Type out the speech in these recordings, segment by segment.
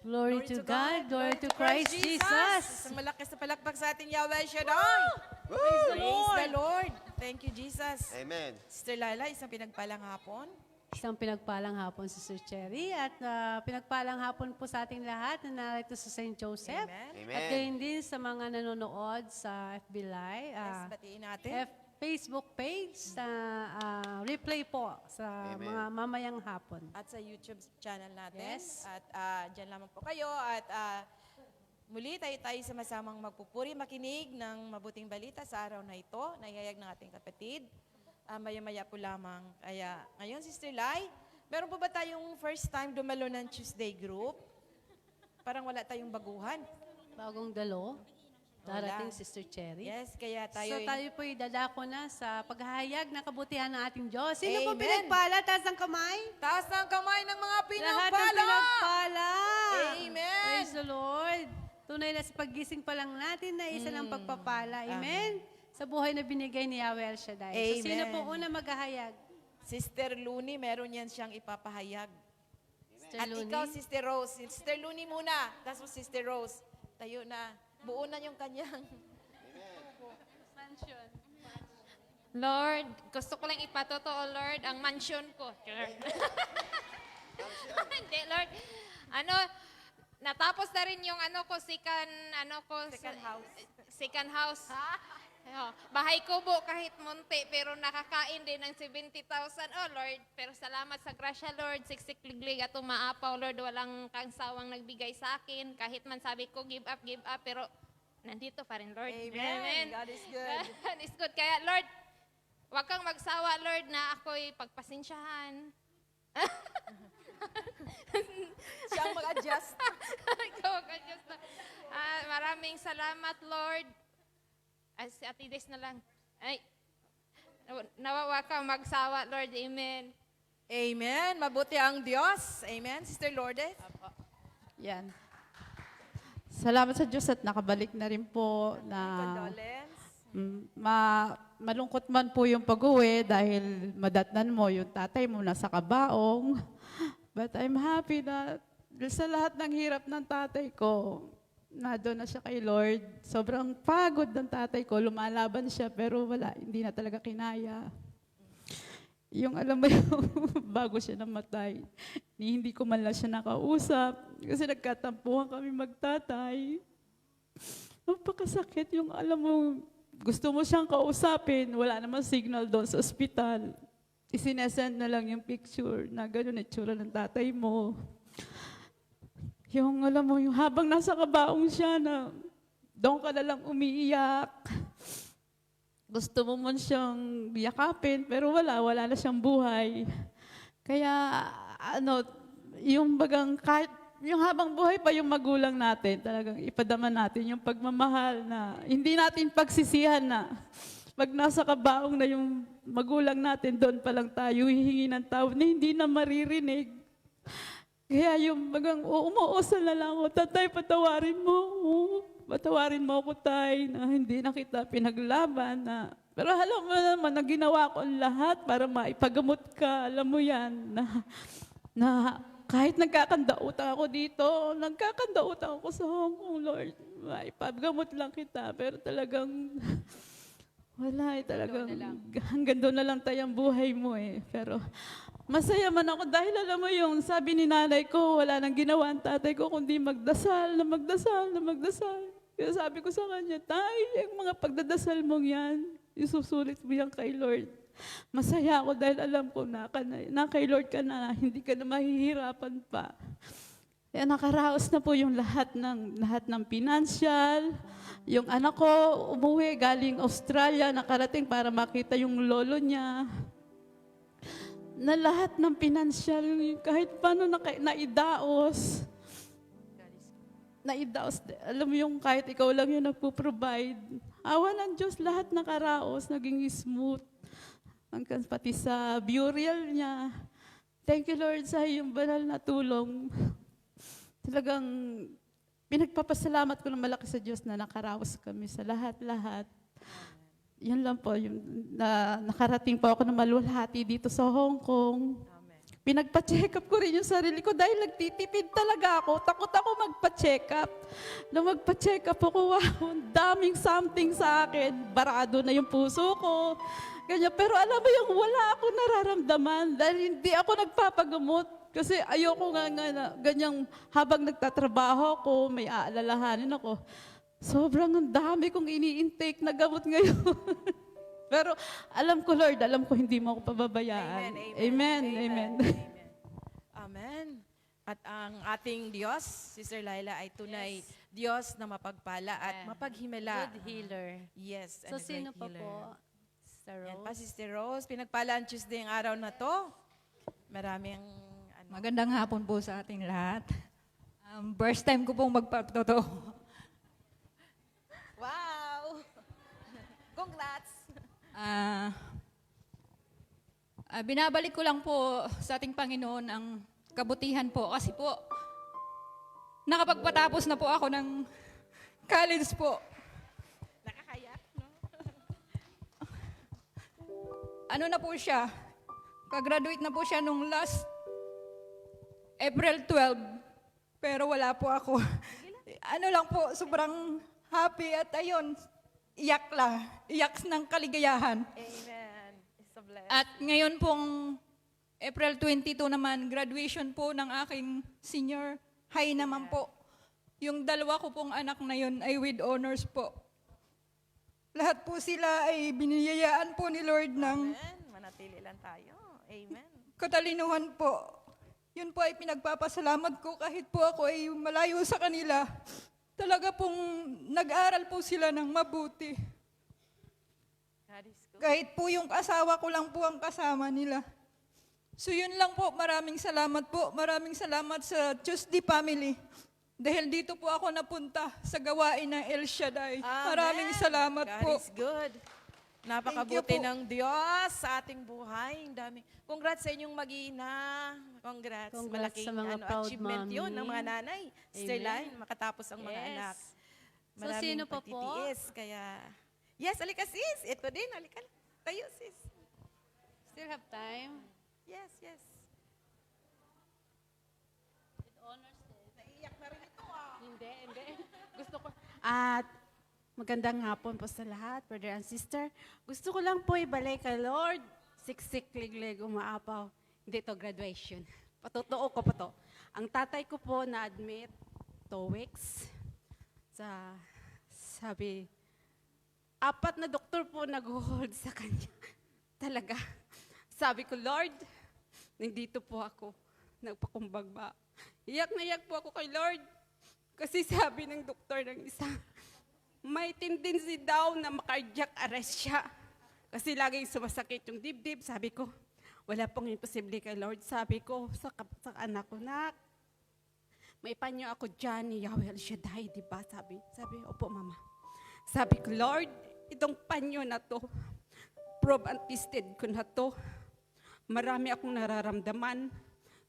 Glory to God, glory to Christ Jesus. Isang malakas na palakpak sa ating Yahweh Shaddai. Praise the Lord. Thank you, Jesus. Amen. Sister Laila, isang pinagpalang hapon. Isang pinagpalang hapon sa Sir Cherry at pinagpalang hapon po sa ating lahat na narito sa St. Joseph. Amen. At gayon din sa mga nanonood sa FB Live, Yes, batiin natin. Facebook page, sa replay po sa Amen. mga mamayang hapon. At sa YouTube channel natin. Yes. At dyan lamang po kayo. At muli tayo sama-samang magpupuri, makinig ng mabuting balita sa araw na ito, na ihayag ng ating kapatid. Maya-maya po lamang. Kaya ngayon, Sister Lai, meron po ba tayong first time dumalo ng Tuesday group? Parang wala tayong baguhan. Bagong dalo, darating Sister Cherry. Yes, kaya tayo... So tayo po dadako na sa paghahayag ng kabutihan ng ating Diyos. Sino po Amen. pinagpala? Taas ng kamay. Taas ng kamay ng mga Lahat ng pinagpala! pinagpala. Amen. Praise the Lord. Tunay na sa paggising pa lang natin na isa ng pagpapala. Amen. Sa buhay na binigay ni Yahweh El Shaddai. So sino Amen. po una maghahayag? Sister Luni, meron yan siyang ipapahayag. Sister At Luni? ikaw, Sister Rose. Sister Luni muna. Tapos Sister Rose. Tayo na. Buo na yung kanyang. Mansion. Lord, gusto ko lang ipatotoo, Lord, ang mansion ko. Hindi, Lord. Natapos na rin yung second house. Bahay kubo kahit munti, pero nakakain din ng 70,000. Oh, Lord, pero salamat sa grasya, Lord. Siksik-liglig at umaapaw, Lord. Walang kangsawang nagbigay sa akin. Kahit man sabi ko, give up, pero nandito pa rin, Lord. Amen. God is good. God is good. Kaya, Lord, huwag kang magsawa, Lord, na ako'y pagpasensyahan. Siyang mag-adjust. Ikaw mag-adjust na. Maraming salamat, Lord. Si Ate Des na lang. Ay, nawawa kang magsawa, Lord. Amen. Amen. Mabuti ang Diyos. Amen. Sister Lourdes. Yan. Salamat sa Diyos at nakabalik na rin po na Condolence. malungkot man po yung pag-uwi dahil madatnan mo yung tatay mo nasa kabaong. But I'm happy na sa lahat ng hirap ng tatay ko, doon na siya kay Lord. Sobrang pagod ng tatay ko, lumalaban siya pero wala, hindi na talaga kinaya. Yung alam mo yung bago siya namatay, hindi ko man lang siya nakausap kasi nagkatampuhan kami magtatay. Napakasakit yung alam mo, gusto mo siyang kausapin, wala naman signal doon sa ospital. Isinesend na lang yung picture na gano'n itsura ng tatay mo. Yung alam mo, yung habang nasa kabaong siya na doon ka na lang umiiyak. Gusto mo man siyang yakapin, pero wala na siyang buhay. Kaya, yung bagang kahit, yung habang buhay pa yung magulang natin, talagang ipadama natin yung pagmamahal na hindi natin pagsisihan na pag nasa kabaong na yung magulang natin, doon pa lang tayo hihingi ng tawad na hindi na maririnig. Kaya yung bagang umuusal na lang ako, tatay, patawarin mo. Patawarin mo ako, tay, na hindi na kita pinaglaban. Pero alam mo naman na ginawa ko ang lahat para maipagamot ka. Alam mo yan, na kahit nagkakanda-utang ako dito, nagkakanda-utang ako sa Hong Kong, Lord. Maipagamot lang kita, pero talagang wala talagang hanggang doon na lang tayong buhay mo Pero masaya man ako dahil alam mo yung sabi ni nanay ko, wala nang ginawa ang tatay ko kundi magdasal. Kaya sabi ko sa kanya, tay, yung mga pagdadasal mong yan, isusulit mo yan kay Lord. Masaya ako dahil alam ko na kay Lord ka na, hindi ka na mahihirapan pa. Kaya nakaraos na po yung lahat ng financial. Yung anak ko umuwi galing Australia, nakarating para makita yung lolo niya. Na lahat ng financial, kahit paano naidaos. Alam mo yung kahit ikaw lang yung nagpo-provide. Awa ng Diyos, lahat nakaraos, naging smooth. Hanggang pati sa burial niya. Thank you Lord sa iyong banal na tulong. Talagang pinagpapasalamat ko ng malaki sa Diyos na nakaraos kami sa lahat-lahat. Yan lang po, yung, nakarating po ako na maluwalhati dito sa Hong Kong. Pinagpa-check up ko rin yung sarili ko dahil nagtitipid talaga ako. Takot ako magpa-check up. Nung magpa-check up ako, wow, ang daming something sa akin. Barado na yung puso ko. Ganyan. Pero alam mo yung wala akong nararamdaman dahil hindi ako nagpapagamot. Kasi ayoko nga na ganyang habang nagtatrabaho ako, may aalalahanin ako. Sobrang ang dami kong ini-intake na gamot ngayon. Pero alam ko, Lord, alam ko hindi mo ako pababayaan. Amen. Amen. Amen. At ang ating Diyos, Sister Laila, ay tunay Diyos na mapagpala at mapaghimala. Good healer. Yes, So, and a sino great pa healer. po? Sister Yan pa, Rose? Sister Rose. Pinagpala ang Tuesday ang araw na to. Maraming Magandang hapon po sa ating lahat. First time ko pong magpatotoo. Wow! Congrats! Binabalik ko lang po sa ating Panginoon ang kabutihan po kasi po nakapagpatapos na po ako ng college po. Nakakayak, no? Ano na po siya? Kagraduate na po siya nung last April 12. Pero wala po ako. Ano lang po, sobrang happy at ayun, iyak lang. Iyak ng kaligayahan. Amen. It's a blessing. At ngayon pong April 22 naman, graduation po ng aking senior high naman po. Yung dalawa ko pong anak na yun ay with honors po. Lahat po sila ay biniyayaan po ni Lord ng Amen. Manatili lang tayo. Amen. katalinuhan po. Yun po ay pinagpapasalamat ko kahit po ako ay malayo sa kanila. Talaga pong nag-aral po sila ng mabuti. God is good. Kahit po yung asawa ko lang po ang kasama nila. So yun lang po, maraming salamat po. Maraming salamat sa Tuesday family. Dahil dito po ako napunta sa gawain ng El Shaddai. Amen. Maraming salamat God po. is good. Napakabuti Thank you po. ng Diyos sa ating buhay. Ang dami. Congrats sa inyong mag-iina. Congrats. Congrats Malaking sa mga proud achievement yun ng mga mommy. nanay. Sister Amen. Line, makatapos ang mga Yes. anak. So, sino pa po? pagtitiis, Kaya, yes, alika sis. Ito din, alika. Tayo sis. Still have time? Yes, yes. Hindi. Gusto ko. At magandang hapon po sa lahat, brother and sister. Gusto ko lang po ibalik kay Lord. Siksik, liglig, umaapaw. Hindi to graduation. Patotoo ko pa to. Ang tatay ko po na-admit 2 weeks. Sabi, 4 na doktor po nag-hold sa kanya. Talaga. Sabi ko, Lord, nandito po ako. Nagpakumbag ba? Iyak na iyak po ako kay Lord. Kasi sabi ng doktor ng isa, may tendency daw na ma-cardiac arrest siya. Kasi laging sumasakit yung dibdib. Sabi ko, wala pong imposible kay Lord. Sabi ko sa anak ko, nak, may panyo ako dyan ni Yahweh El Shaddai, di ba? Sabi, opo mama. Sabi ko, Lord, itong panyo na to, probe and tested ko na to. Marami akong nararamdaman.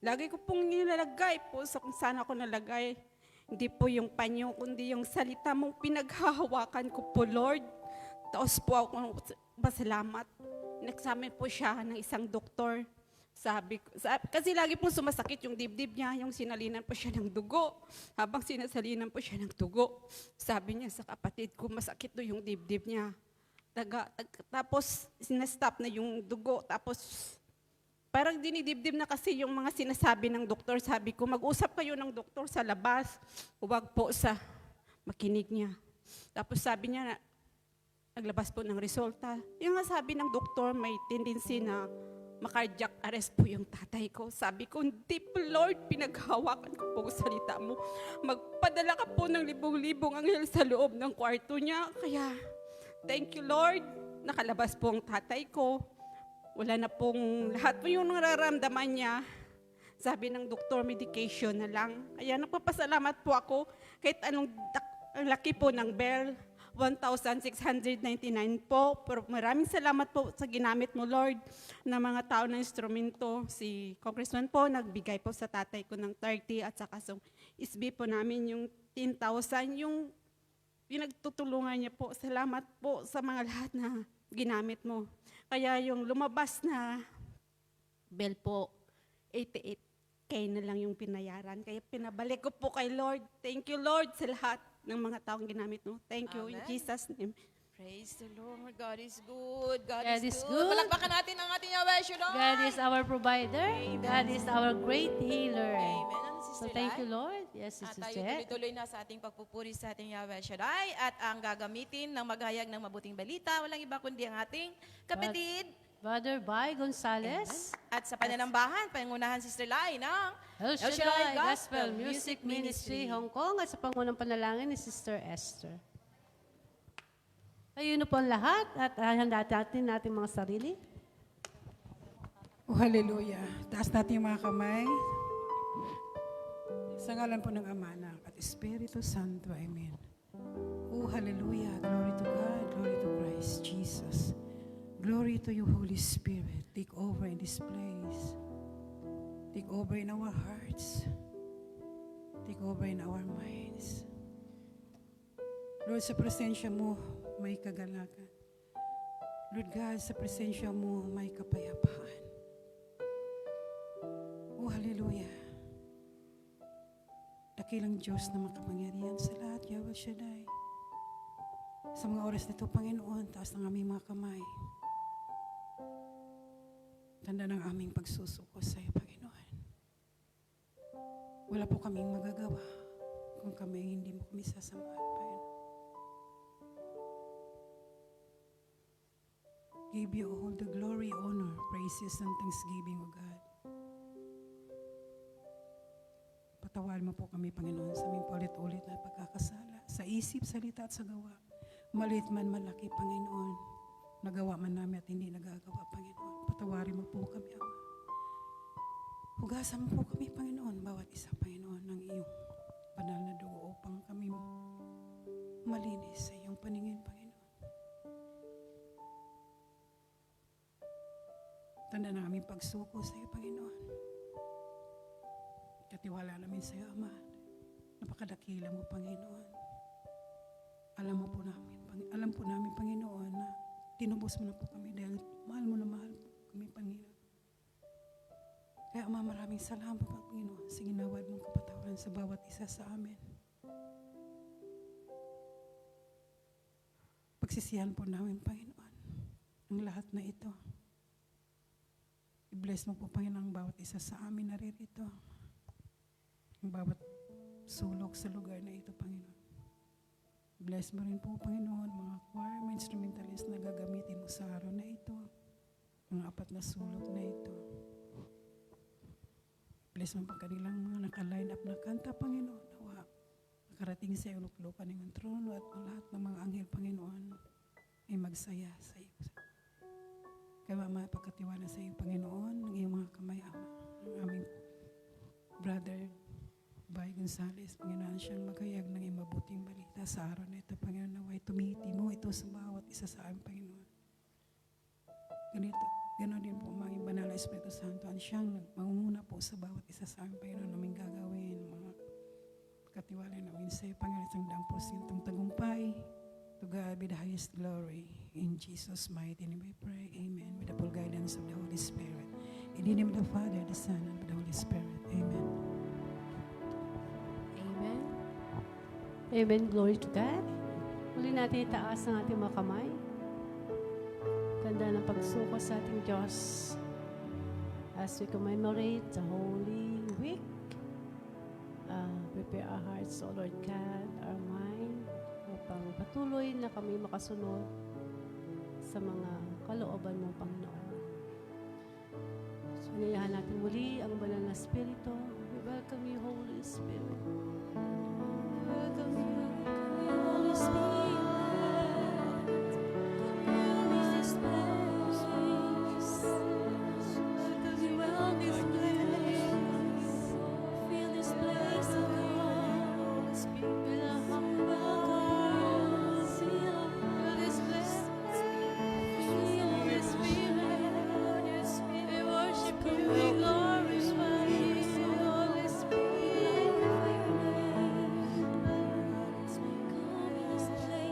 Lagi ko pong nilalagay po sa kung saan ako nalagay. Hindi po yung panyo, kundi yung salita mong pinaghahawakan ko po, Lord. Taos po ako masalamat. Nagsamin po siya ng isang doktor. Kasi lagi pong sumasakit yung dibdib niya, yung sinalinan po siya ng dugo. Habang sinasalinan po siya ng dugo, sabi niya sa kapatid ko, masakit do yung dibdib niya. Tapos sinastop na yung dugo, tapos parang dinidibdib na kasi yung mga sinasabi ng doktor. Sabi ko, mag-usap kayo ng doktor sa labas. Huwag po sa makinig niya. Tapos sabi niya, naglabas po ng resulta. Yung nga sabi ng doktor, may tendency na ma-cardiac arrest po yung tatay ko. Sabi ko, hindi po Lord, pinaghawakan ko po salita mo. Magpadala ka po ng libong-libong anghel sa loob ng kwarto niya. Kaya, thank you Lord, nakalabas po ang tatay ko. Wala na pong lahat po yung nararamdaman niya. Sabi ng doktor, medication na lang. Kaya nagpapasalamat po ako kahit anong ang laki po ng bell, 1,699 po. Pero maraming salamat po sa ginamit mo, Lord, na mga tao na instrumento. Si Congressman po, nagbigay po sa tatay ko ng 30 at saka sa SB po namin yung 10,000. Yung pinagtutulungan niya po. Salamat po sa mga lahat na ginamit mo. Kaya yung lumabas na bell po, 88K na lang yung pinayaran. Kaya pinabalik ko po kay Lord. Thank you, Lord, sa lahat ng mga taong ginamit mo. Thank you, in Amen. Jesus' name. Praise the Lord. God is good. God, God is is good. good. Palakpakan natin ang ating Yahweh Shaddai. God is our provider. God is our great healer. Amen. Ano, So Sister thank you, Lai? Lord. Yes, At Sister tayo Jet. tuloy-tuloy na sa ating pagpupuri sa ating Yahweh Shaddai at ang gagamitin ng maghayag ng mabuting balita. Walang iba kundi ang ating kapatid. Brother Bai Gonzalez. At sa pananambahan, pangunahan Sister Lai ng El Shaddai Gospel Music Ministry, Hong Kong, at sa pangunang panalangin ni Sister Esther. Ayun na po ang lahat at handa natin mga sarili. Oh, hallelujah. Taas natin yung mga kamay. Sa ngalan po ng Ama, Anak, at Espiritu Santo. Amen. Oh, hallelujah. Glory to God. Glory to Christ Jesus. Glory to you, Holy Spirit. Take over in this place. Take over in our hearts. Take over in our minds. Lord, sa presensya mo, may kagalakan. Lord God, sa presensya mo, may kapayapaan. Oh, hallelujah. Dakilang Diyos na makapangyarihan sa lahat, Yahweh Shaddai. Sa mga oras nito, Panginoon, taas ng aming mga kamay. Tanda ng aming pagsusuko sa iyo, Panginoon. Wala po kaming magagawa kung kami hindi mo kami sasamahan, Panginoon. Give you all the glory, honor, praises, and thanksgiving, O God. Patawarin mo po kami, Panginoon, sa aming paulit-ulit na pagkakasala, sa isip, salita, at sa gawa. Maliit man malaki, Panginoon. Nagawa man namin at hindi nagagawa, Panginoon. Patawarin mo po kami, Ama. Hugasan mo po kami, Panginoon, bawat isa, Panginoon, ng iyong banal na dugo upang kami malinis sa iyong paningin, Panginoon. Tanda na aming pagsuko sa iyo, Panginoon. Katiwala namin sa iyo, Ama. Napakadakila mo, Panginoon. Alam po namin, Panginoon, na tinubos mo na po kami dahil mahal mo na mahal po kami, Panginoon. Kaya, Ama, maraming salamat po, Panginoon, sa ginawad mong kapatawaran sa bawat isa sa amin. Pagsisihan po namin, Panginoon, ang lahat na ito. I-bless mo po, Panginoon, ang bawat isa sa amin naririto. Ang bawat sulok sa lugar na ito, Panginoon. Bless mo rin po, Panginoon, mga choir, mga instrumentalist na gagamitin mo sa araw na ito. Mga 4 na sulok na ito. Bless mo po kanilang mga naka-line up na kanta, Panginoon. Nawa, nakarating sa iyong luklukan ng trono at ang lahat ng mga anghel, Panginoon, ay magsaya sa iyo. Kaya mapagkatiwala sa iyo, Panginoon, ng iyong mga kamay, Ama. Ang aming brother, Bay Gonzales, Panginoon, siyang maghayag ng iyong mabuting balita sa araw na ito, Panginoon, naway tumiti mo ito sa bawat isa sa amin, Panginoon. Ganoon din po ang aming banal na Espiritu Santo, ang siyang mangunguna po sa bawat isa sa amin, Panginoon, naming gagawin, mga katiwala namin sa iyo, Panginoon, isang 100% tagumpay. To God be the highest glory. In Jesus' mighty name we pray. Amen. With the full guidance of the Holy Spirit. In the name of the Father, the Son, and the Holy Spirit. Amen. Amen. Amen. Glory to God. Muli natin itaas ang ating mga kamay. Ganda ng pagsuko sa ating Diyos as we commemorate the Holy Week. Prepare our hearts, O Lord God, our mind, upang patuloy na kami makasunod sa mga kalooban mo, Panginoon. So, inayahan natin muli ang banal na Espiritu. We welcome you, Holy Spirit. We welcome you, Holy Spirit. Fill this place. Welcome you, welcome this place. Fill this place, oh God. Spirit, our heart, welcome. Fill this place. Fill this Spirit. We worship you, we glorify you, Holy Spirit. Come in this place.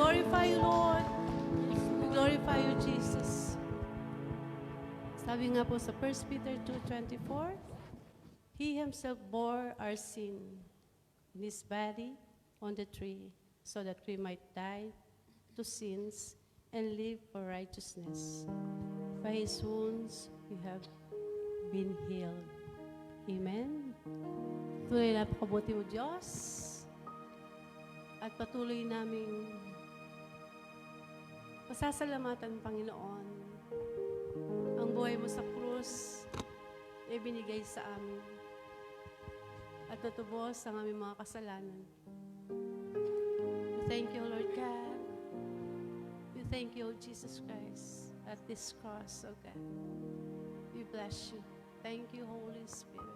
glorify you, Lord. We glorify you, Jesus. Sabi nga po sa 1 Peter 2:24, He Himself bore our sin in His body on the tree, so that we might die to sins and live for righteousness. By His wounds we have been healed. Amen. Tunay na napakabuti mo, Diyos. At patuloy naming pasasalamatan, Panginoon, ang buhay mo sa krus ay binigay sa amin at natubos ang aming mga kasalanan. We thank you, Lord God. We thank you, Jesus Christ, at this cross, oh God. We bless you. Thank you, Holy Spirit.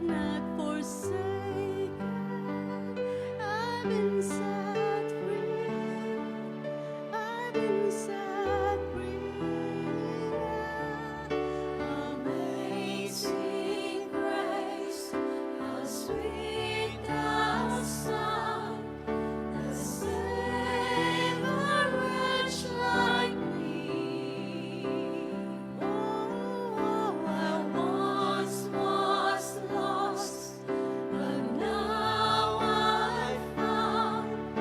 not forsaken. I've been set free. I've been set free. Amazing grace, how sweet the sound that saved a wretch like me. Oh, I once was lost, but now I found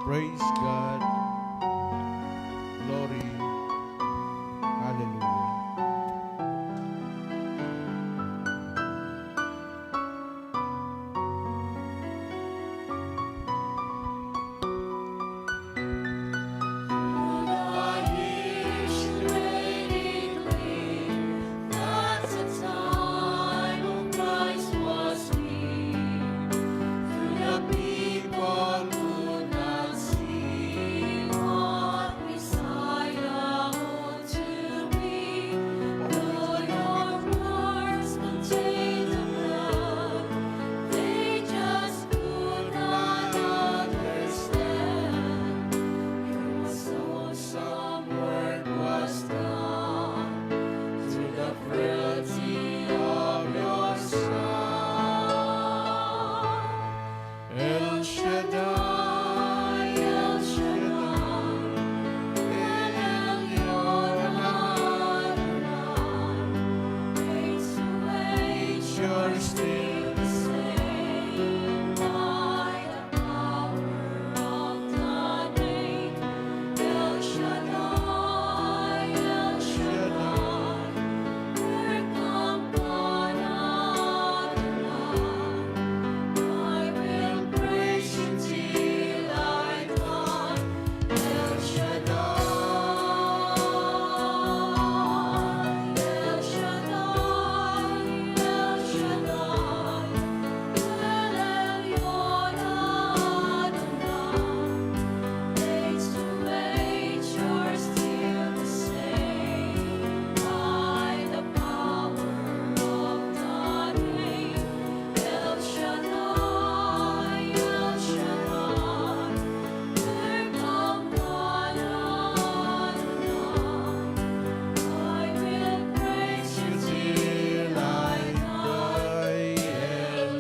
Praise God. Glory. Hallelujah. El Shaddai, El Shaddai, El Adonai, you're still the same by the power of the name. El Shaddai, El Shaddai, welcome God Adonai. I will praise you till I die. El Shaddai, El Shaddai, El Shaddai, El Elyon Adonai. Age to age, you're still the same by the power of the name. El Shaddai, El Shaddai, welcome God Adonai. I will praise you till I die. El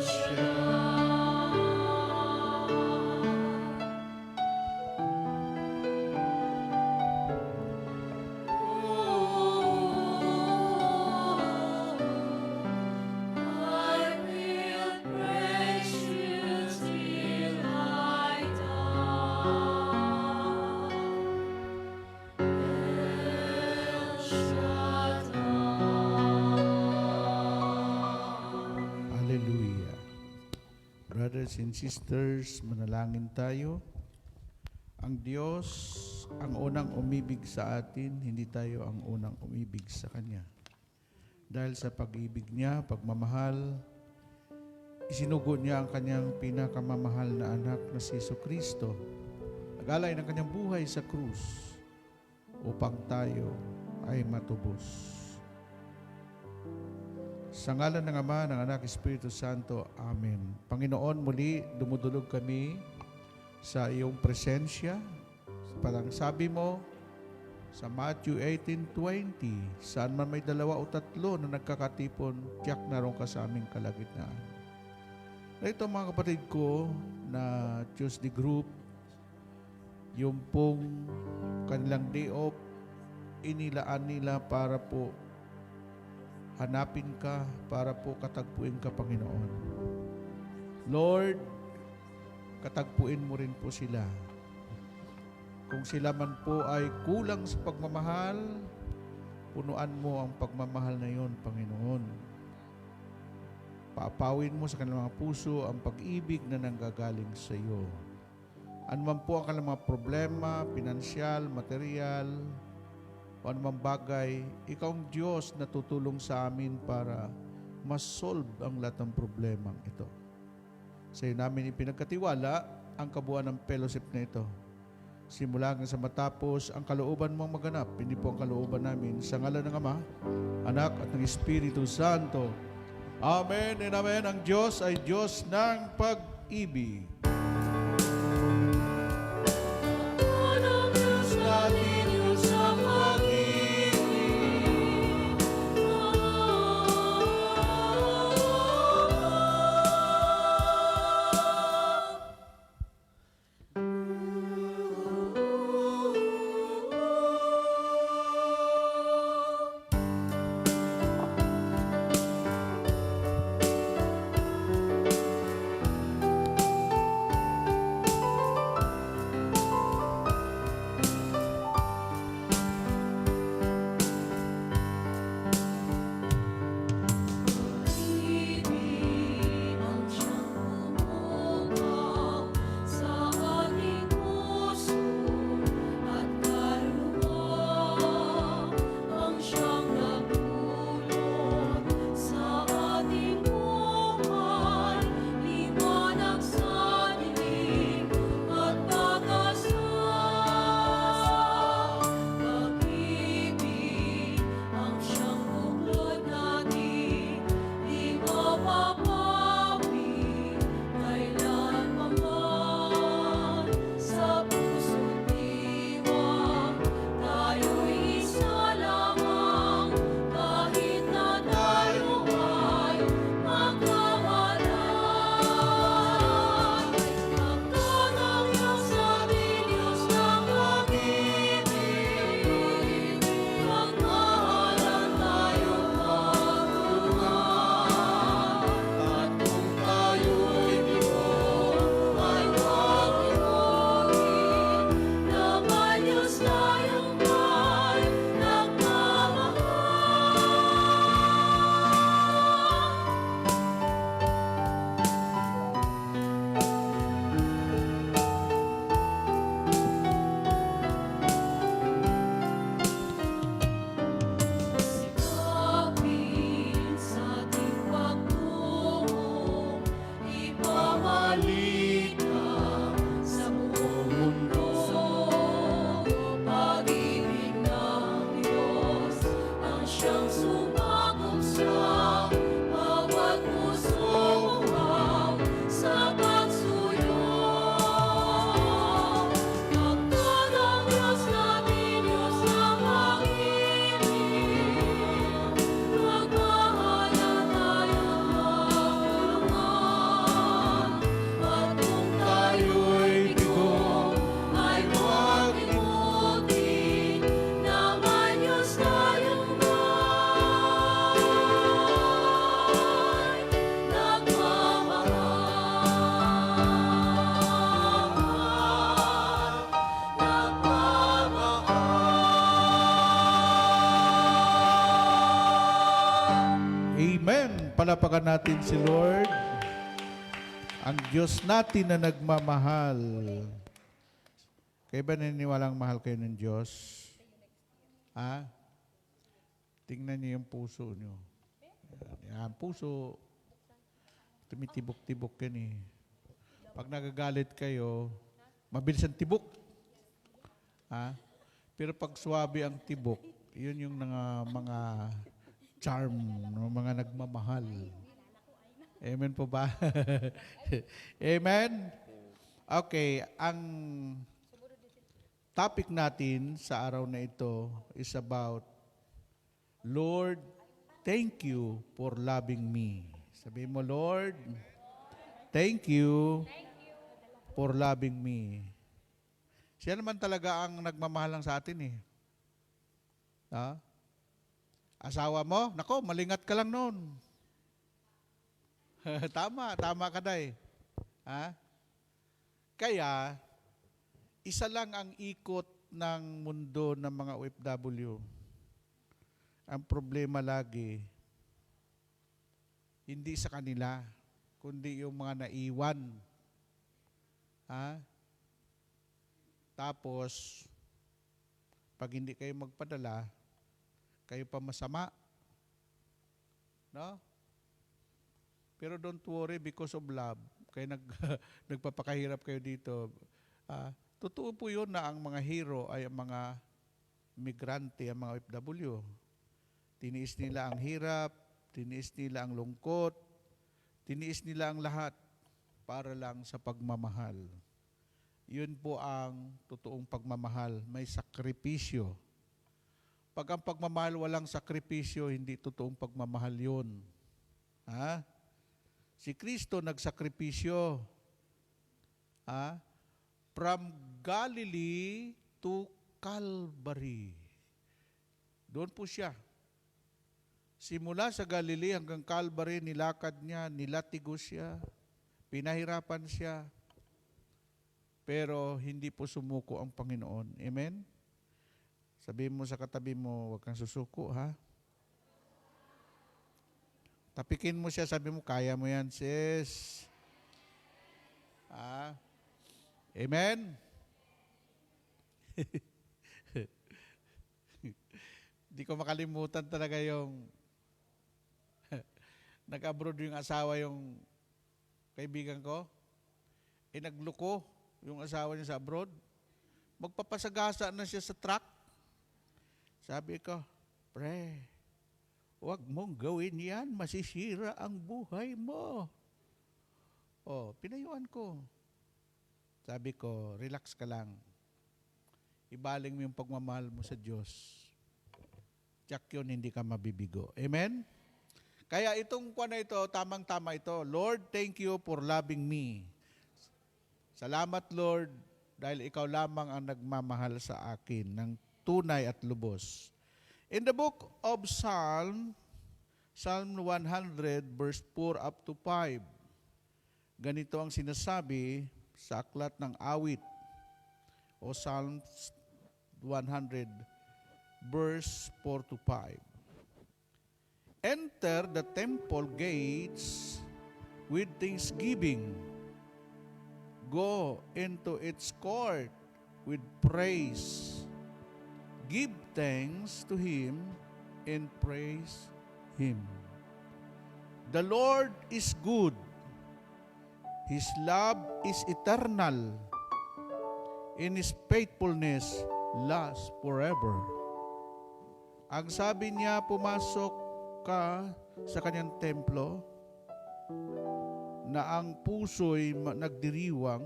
I will praise you till I die. El Shaddai. Hallelujah. Brothers and sisters, manalangin tayo. Ang Diyos ang unang umibig sa atin, hindi tayo ang unang umibig sa Kanya. Dahil sa pag-ibig niya, pagmamahal, isinugo niya ang Kanyang pinakamamahal na anak na si Jesucristo. Nag-alay ng Kanyang buhay sa krus upang tayo ay matubos. Sa ngalan ng Ama, ng Anak, Espiritu Santo. Amen. Panginoon, muli dumudulog kami sa iyong presensya. Parang sabi mo sa Matthew 18:20, saan man may dalawa o tatlo na nagkakatipon, tiyak naroon ka sa aming kalagitnaan. Na ito mga kapatid ko na Tuesday group, yung pong kanilang day off, inilaan nila para po hanapin ka, para po katagpuin ka, Panginoon. Lord, katagpuin mo rin po sila. Kung sila man po ay kulang sa pagmamahal, punuan mo ang pagmamahal na yon, Panginoon. Paapawin mo sa kanilang mga puso ang pag-ibig na nanggagaling sa iyo. Ano man po ang kanilang mga problema, pinansyal, material, o anumang bagay, ikaw ang Diyos na tutulong sa amin para ma-solve ang lahat ng problemang ito. Sa iyo namin ipinagkatiwala ang kabuuan ng fellowship na ito. Simula hanggang sa matapos ang kalooban mong maganap, hindi po ang kalooban namin. Sa ngalan ng Ama, Anak at ng Espiritu Santo. Amen and amen. Ang Diyos ay Diyos ng pag-ibig. Palapakan natin si Lord, ang Diyos natin na nagmamahal. Kayo ba naniniwalang mahal kayo ng Diyos? Ha? Tingnan niyo yung puso niyo. Yan, puso. Tumitibok-tibok yan eh. Pag nagagalit kayo, mabilis ang tibok. Ha? Pero pag swabe ang tibok, yun yung mga charm, mga nagmamahal. Amen po ba? Amen? Okay, ang topic natin sa araw na ito is about, Lord, thank you for loving me. Sabihin mo, Lord, thank you for loving me. Siya naman talaga ang nagmamahal lang sa atin eh. Ha? Asawa mo? Nako, malingat ka lang noon. Tama ka day. Ha? Kaya, isa lang ang ikot ng mundo ng mga OFW. Ang problema lagi, hindi sa kanila, kundi yung mga naiwan. Ha? Tapos, pag hindi kayo magpadala, kayo pa masama. No? Pero don't worry because of love. Kaya nagpapakahirap kayo dito. Totoo po yun na ang mga hero ay ang mga migrante, ang mga OFW. Tiniis nila ang hirap, tiniis nila ang lungkot, tiniis nila ang lahat para lang sa pagmamahal. Yun po ang totoong pagmamahal, may sakripisyo. Pag ang pagmamahal walang sakripisyo, hindi totoong pagmamahal yun. Ha? Si Kristo nagsakripisyo. Ha? From Galilee to Calvary. Doon po siya. Simula sa Galilee hanggang Calvary, nilakad niya, nilatigo siya, pinahirapan siya. Pero hindi po sumuko ang Panginoon. Amen? Sabihin mo sa katabi mo, huwag kang susuko, ha? Tapikin mo siya, sabi mo, kaya mo yan, sis. Amen? Hindi ko makalimutan talaga yung nag-abroad yung asawa yung kaibigan ko. Nagluko yung asawa niya sa abroad. Magpapasagasa na siya sa truck. Sabi ko, pre, huwag mong gawin yan, masisira ang buhay mo. Pinayuan ko. Sabi ko, relax ka lang. Ibaling mo yung pagmamahal mo sa Diyos. Tiyak yun, hindi ka mabibigo. Amen? Kaya itong kuwan na ito, tamang-tama ito. Lord, thank you for loving me. Salamat, Lord, dahil ikaw lamang ang nagmamahal sa akin ng tunay at lubos. In the book of Psalm 100, verse 4 up to 5, ganito ang sinasabi sa aklat ng awit o Psalm 100, verse 4 to 5. Enter the temple gates with thanksgiving. Go into its court with praise. Give thanks to Him and praise Him. The Lord is good. His love is eternal. In His faithfulness lasts forever. Ang sabi niya, pumasok ka sa kanyang templo na ang puso'y nagdiriwang,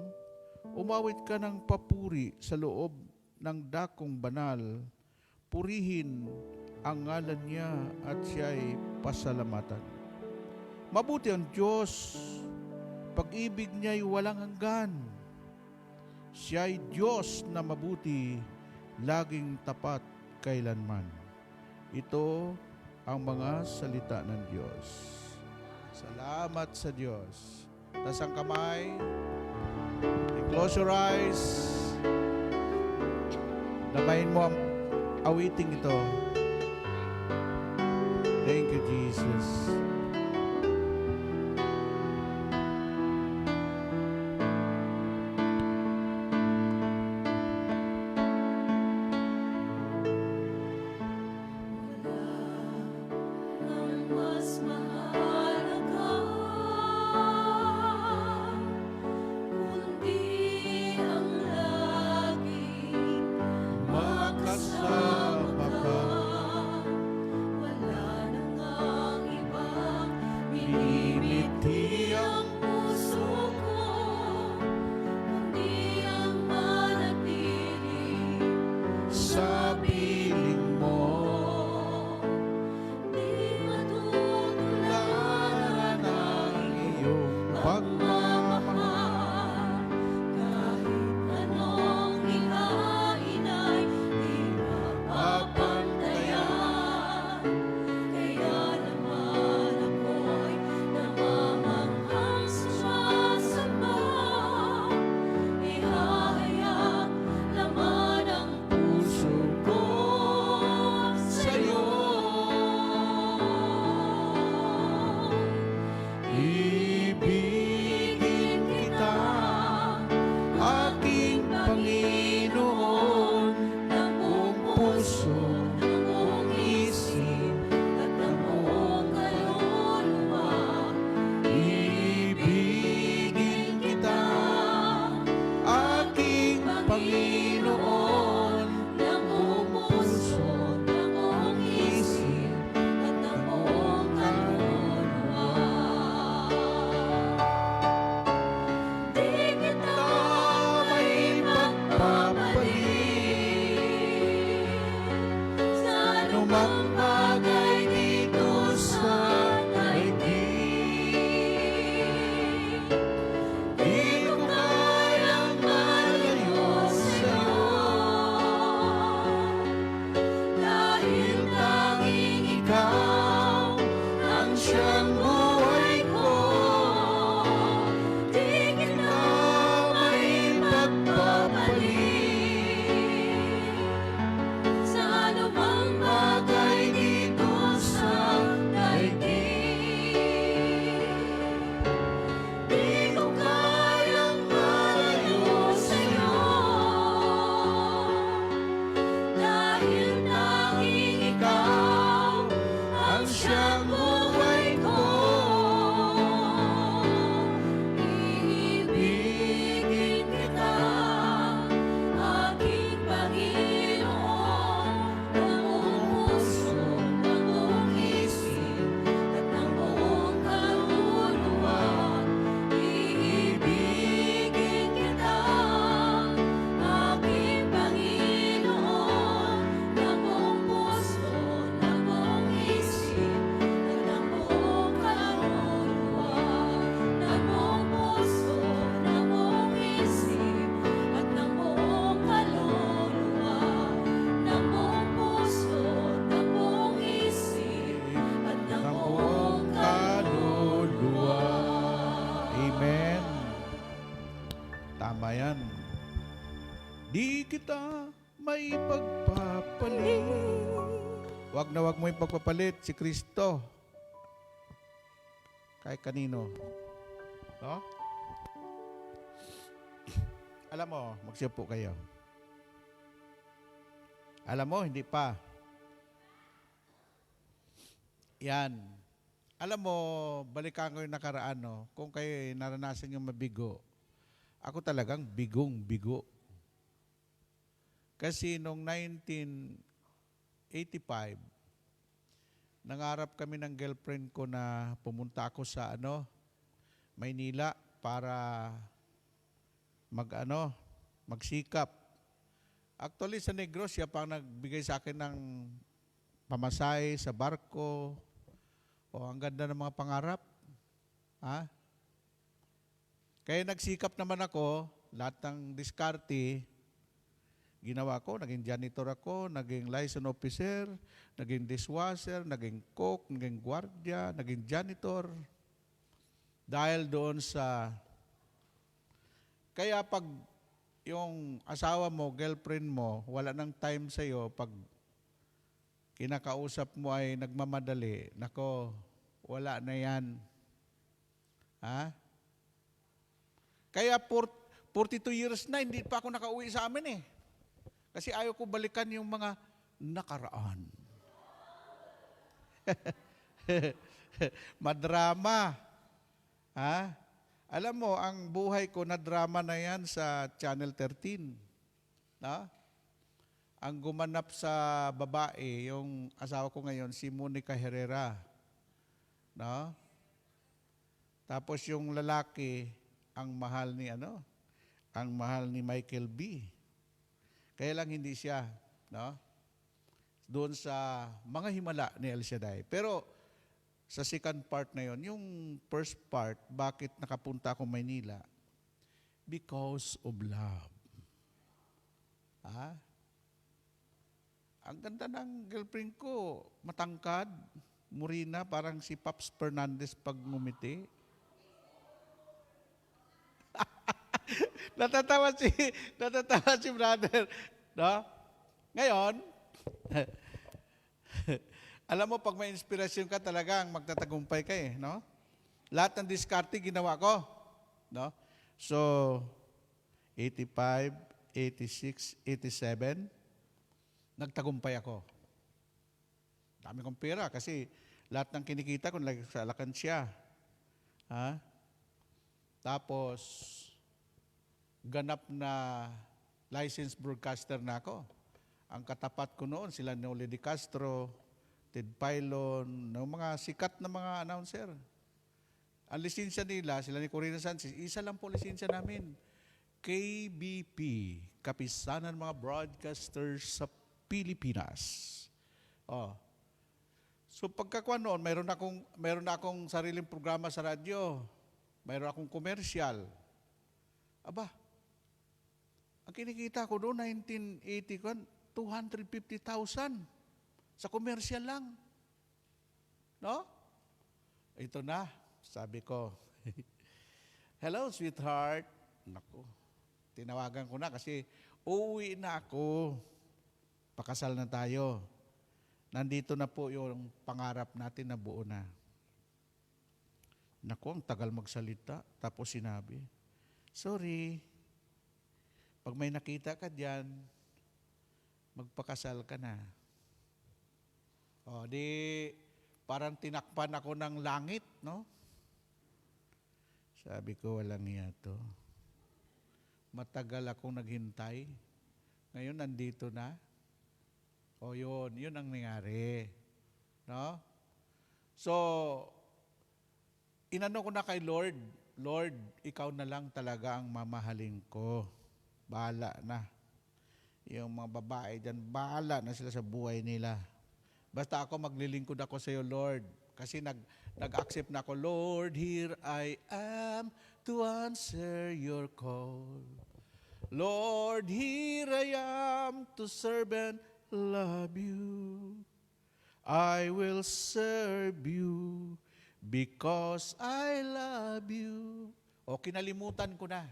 umawit ka ng papuri sa loob ng dakong banal, purihin ang ngalan niya at siya'y pasalamatan. Mabuti ang Diyos, pag-ibig niya'y walang hanggan. Siya'y Diyos na mabuti, laging tapat kailanman. Ito ang mga salita ng Diyos. Salamat sa Diyos. Taas ang kamay. Close your eyes. Damayin mo ang awiting ito. Thank you, Jesus. bayan. Di kita may pagpapalit. Wag na wag mo yung pagpapalit si Kristo. Kahit kanino. No? Alam mo, magsiupo kayo. Alam mo, hindi pa. Yan. Alam mo, balikan ko yung nakaraan, no? Kung kayo naranasan yung mabigo, ako talagang bigong-bigo. Kasi noong 1985, nangarap kami ng girlfriend ko na pumunta ako sa Maynila para magsikap. Actually, sa Negros, siya pang nagbigay sa akin ng pamasahe sa barko. Ang ganda ng mga pangarap. Ha? Kaya nagsikap naman ako, lahat ng diskarte, ginawa ko, naging janitor ako, naging license officer, naging dishwasher, naging cook, naging gwardiya, naging janitor. Dahil doon sa... Kaya pag yung asawa mo, girlfriend mo, wala nang time sa'yo, pag kinakausap mo ay nagmamadali, nako, wala na yan. Ha? Kaya 42 years na, hindi pa ako nakauwi sa amin eh. Kasi ayaw ko balikan yung mga nakaraan. Madrama. Ha? Alam mo, ang buhay ko na drama na yan sa Channel 13. No? Ang gumanap sa babae, yung asawa ko ngayon, si Monica Herrera. No? Tapos yung lalaki, ang mahal ni Michael B. Kaya lang hindi siya, no? Doon sa mga himala ni El Shaddai. Pero sa second part na yon, yung first part, bakit nakapunta ako Maynila? Because of love. Ha? Ang ganda ng girlfriend ko, matangkad, murina, parang si Paps Fernandez pag ngumiti. natatawa si brother. No? Ngayon, alam mo, pag may inspirasyon ka talagang magtatagumpay ka eh. No? Lahat ng diskarte ginawa ko. No? So, 85, 86, 87, nagtagumpay ako. Dami kong pera kasi lahat ng kinikita ko sa alakansya. Ha? Tapos, ganap na licensed broadcaster na ako. Ang katapat ko noon, sila Noli de Castro, Ted Pilon, ng mga sikat na mga announcer. Ang lisensya nila, sila ni Corina Sanchez, isa lang po lisensya namin. KBP, Kapisanan mga Broadcasters sa Pilipinas. Oh. So pagkakuha noon, mayroon akong sariling programa sa radyo. Mayroon akong komersyal. Aba, ang kinikita ko doon, 1980, 250,000 sa komersyal lang. No? Ito na, sabi ko. Hello, sweetheart. Naku, tinawagan ko na kasi uuwi na ako. Pakasal na tayo. Nandito na po yung pangarap natin na buo na. Naku, ang tagal magsalita. Tapos sinabi, sorry, pag may nakita ka dyan, magpakasal ka na. O, di, parang tinakpan ako ng langit, no? Sabi ko, walang iya to. Matagal akong naghintay. Ngayon, nandito na. O, yun ang nangyari. No? So, inano ko na kay Lord, Lord, ikaw na lang talaga ang mamahalin ko. Bahala na. Yung mga babae dyan, bahala na sila sa buhay nila. Basta ako maglilingkod ako sa iyo, Lord. Kasi nag-accept na ako, Lord, here I am to answer your call. Lord, here I am to serve and love you. I will serve you because I love you. O, kinalimutan ko na.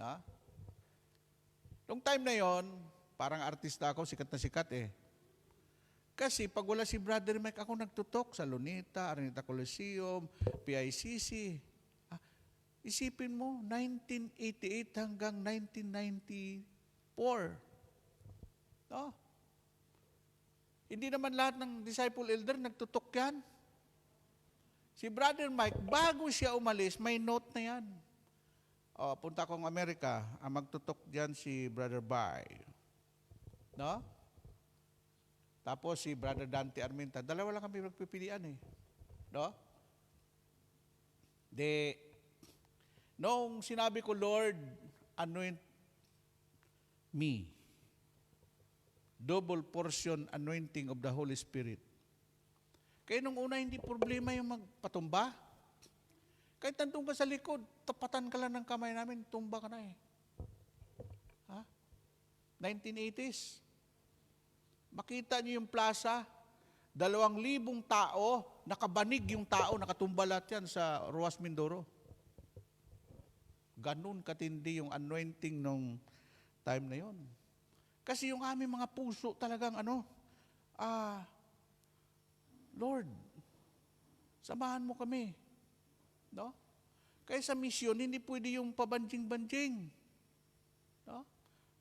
Ha? Nung time na yon, parang artista ako, sikat na sikat eh. Kasi pag wala si Brother Mike, ako nagtutok sa Lunita, Araneta Coliseum, PICC. Isipin mo, 1988 hanggang 1994. No? Hindi naman lahat ng disciple elder nagtutok yan. Si Brother Mike, bago siya umalis, may note na yan. Punta akong Amerika, ang magtutok dyan si Brother Bay. No? Tapos si Brother Dante Arminta, dalawa lang kami magpipilian eh. No? Noong sinabi ko, Lord, anoint me. Double portion anointing of the Holy Spirit. Kaya nung una, hindi problema yung magpatumba. Kahit nandun ka sa likod, tapatan ka lang ng kamay namin, tumba ka na eh. 1980s. Makita niyo yung plaza, 2,000 tao, nakabanig yung tao, nakatumba lahat yan sa Ruas Mindoro. Ganun katindi yung anointing nung time na yon. Kasi yung aming mga puso talagang Lord, samahan mo kami. No? Kaya sa misyon, hindi pwede yung pabanjing-banjing. No?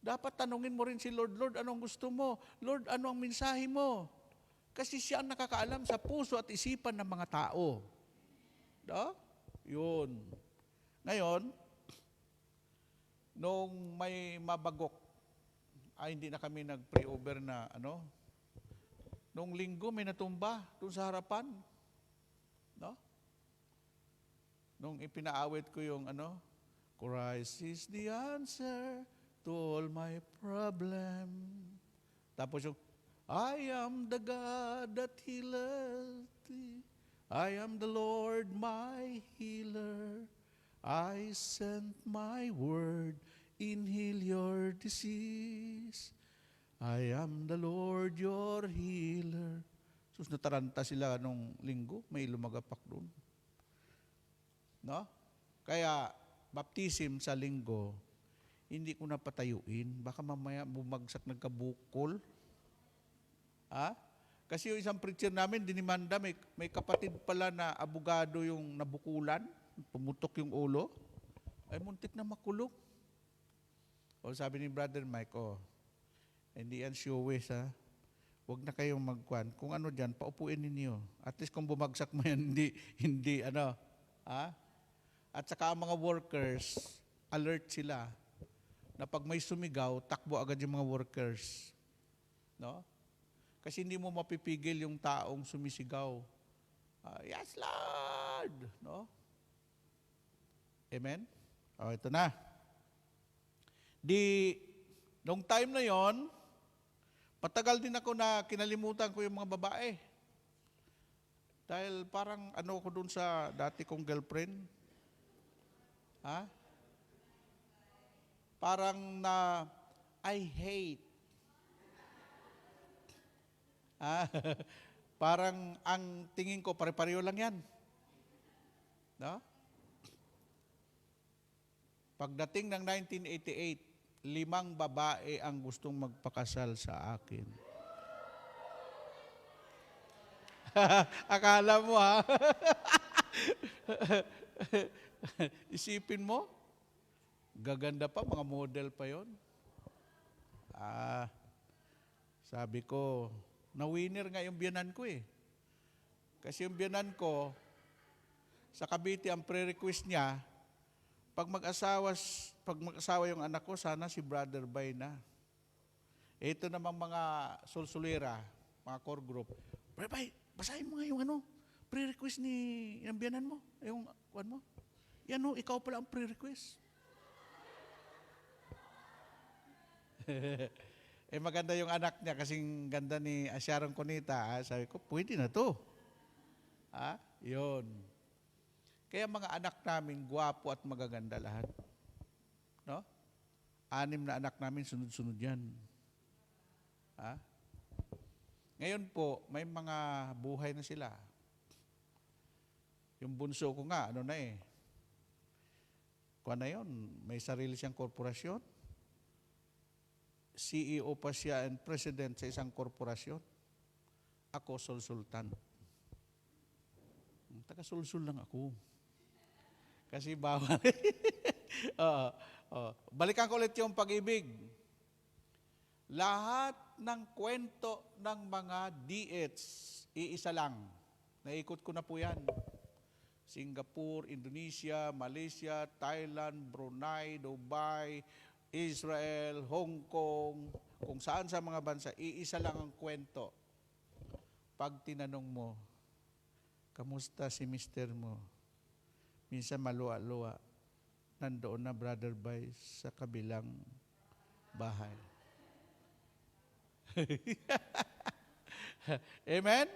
Dapat tanungin mo rin si Lord, Lord, anong gusto mo? Lord, ano ang mensahe mo? Kasi siya ang nakakaalam sa puso at isipan ng mga tao. No? Yun. Ngayon, nung may mabagok, hindi na kami nag-pray-over na Nung linggo may natumba doon sa harapan. No? Nung ipinaawit ko yung Christ is the answer to all my problem. Tapos yung, I am the God that healeth thee. I am the Lord my healer. I sent my word, and heal your disease. I am the Lord your healer. Sus, nataranta sila nung linggo, may lumagapak doon. No? Kaya, baptism sa linggo, hindi ko na patayuin. Baka mamaya bumagsak nagkabukol. Kasi yung isang preacher namin, dinimanda, may kapatid pala na abogado yung nabukulan, pumutok yung ulo, ay muntik na makulong. Sabi ni Brother Mike, hindi yan showes ha. Huwag na kayong magkwan. Kung ano dyan, paupuin ninyo. At least kung bumagsak mo yan, hindi At saka ang mga workers, alert sila na pag may sumigaw, takbo agad yung mga workers. No? Kasi hindi mo mapipigil yung taong sumisigaw. Yes, Lord! No? Amen? Ito na. Nung time na yon, patagal din ako na kinalimutan ko yung mga babae. Dahil parang ko dun sa dati kong girlfriend. Parang I hate. Parang ang tingin ko, pare-pareho lang yan. No? Pagdating ng 1988, 5 babae ang gustong magpakasal sa akin. Akala mo Isipin mo, gaganda pa, mga model pa yon. Sabi ko, na-winner nga yung biyanan ko eh. Kasi yung biyanan ko, sa Cavite, ang pre-request niya, pag mag-asawa yung anak ko, sana si Brother Bay na. Ito namang mga sulsulira, mga core group. Brother Bay, basahin mo nga yung pre-request ng biyanan mo, yung mo. Yan ikaw pala ang pre-request. Maganda yung anak niya kasing ganda ni Sharon Conita. Sabi ko, pwede na to. Yun. Kaya mga anak namin, gwapo at magaganda lahat. No? 6 na anak namin, sunod-sunod yan. Ngayon po, may mga buhay na sila. Yung bunso ko nga, na yun, may sarili siyang korporasyon. CEO pa siya and president sa isang korporasyon. Ako, sulsultan. Taga-sulsul lang ako. Kasi bawal. Oo, oo. Balikan ko ulit yung pag-ibig. Lahat ng kwento ng mga DH, iisa lang. Naikot ko na po yan. Singapore, Indonesia, Malaysia, Thailand, Brunei, Dubai, Israel, Hong Kong, kung saan sa mga bansa, iisa lang ang kwento. Pag tinanong mo, kamusta si mister mo? Minsan maluwa-luwa, nandoon na Brother Bay sa kabilang bahay. Amen?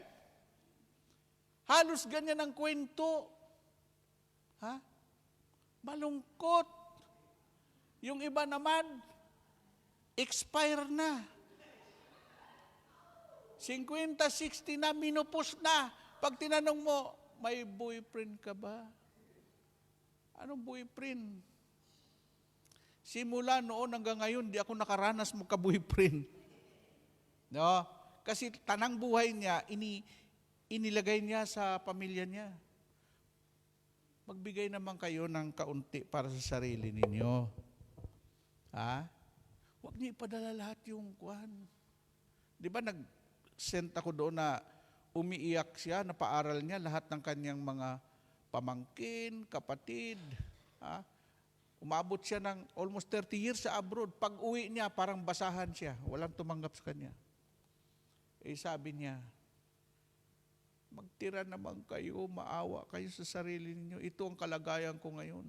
Halos ganyan ang kwento. Ha? Malungkot. Yung iba naman, expire na. 50, 60 na, minupos na. Pag tinanong mo, may boyfriend ka ba? Anong boyfriend? Simula noon hanggang ngayon, di ako nakaranas magka-boyfriend. No? Kasi tanang buhay niya, inilagay niya sa pamilya niya. Magbigay naman kayo ng kaunti para sa sarili ninyo. Ha? Huwag niyo ipadala lahat yung kuhan. Di ba nag-send ako doon na umiiyak siya, napaaral niya lahat ng kanyang mga pamangkin, kapatid. Ha? Umabot siya ng almost 30 years sa abroad. Pag uwi niya, parang basahan siya. Walang tumanggap sa kanya. Eh sabi niya, magtira naman kayo, maawa kayo sa sarili ninyo. Ito ang kalagayan ko ngayon.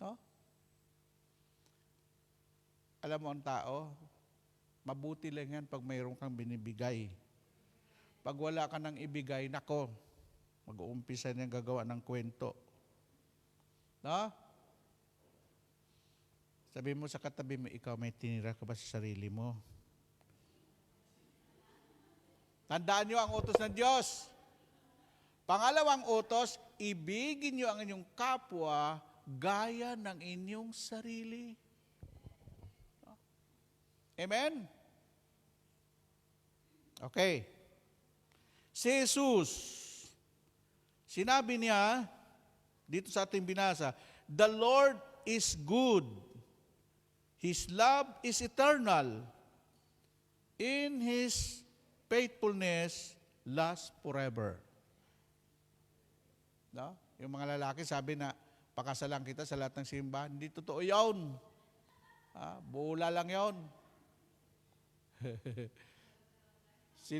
No? Alam mo ang tao, mabuti lang yan pag mayroon kang binibigay. Pag wala ka nang ibigay, nako, mag-uumpisa niyang gagawa ng kwento. No? Sabi mo sa katabi mo, ikaw may tinira ka ba sa sarili mo? Tandaan niyo ang utos ng Diyos. Pangalawang utos, ibigin niyo ang inyong kapwa gaya ng inyong sarili. Amen? Okay. Si Jesus, sinabi niya, dito sa ating binasa, the Lord is good. His love is eternal. In His faithfulness lasts forever. No? Yung mga lalaki sabi na, pakasalan kita sa lahat ng simbahan. Hindi totoo yun. Bula lang yun. Si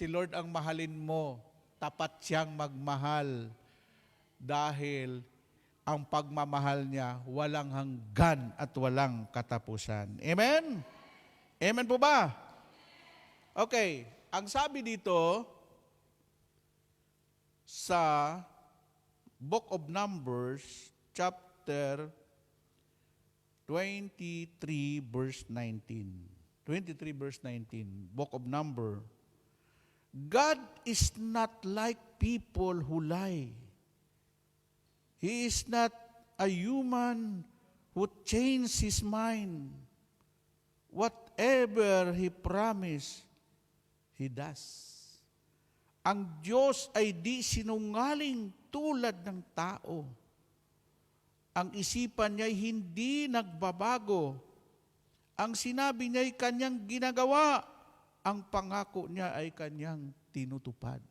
Lord ang mahalin mo. Tapat siyang magmahal. Dahil ang pagmamahal niya walang hanggan at walang katapusan. Amen? Amen po ba? Okay. Ang sabi dito sa Book of Numbers, chapter 23, verse 19. 23, verse 19. Book of Numbers. God is not like people who lie. He is not a human who changes his mind. Whatever He promised, He does. Ang Diyos ay di sinungaling tulad ng tao. Ang isipan niya ay hindi nagbabago. Ang sinabi niya ay kanyang ginagawa. Ang pangako niya ay kanyang tinutupad.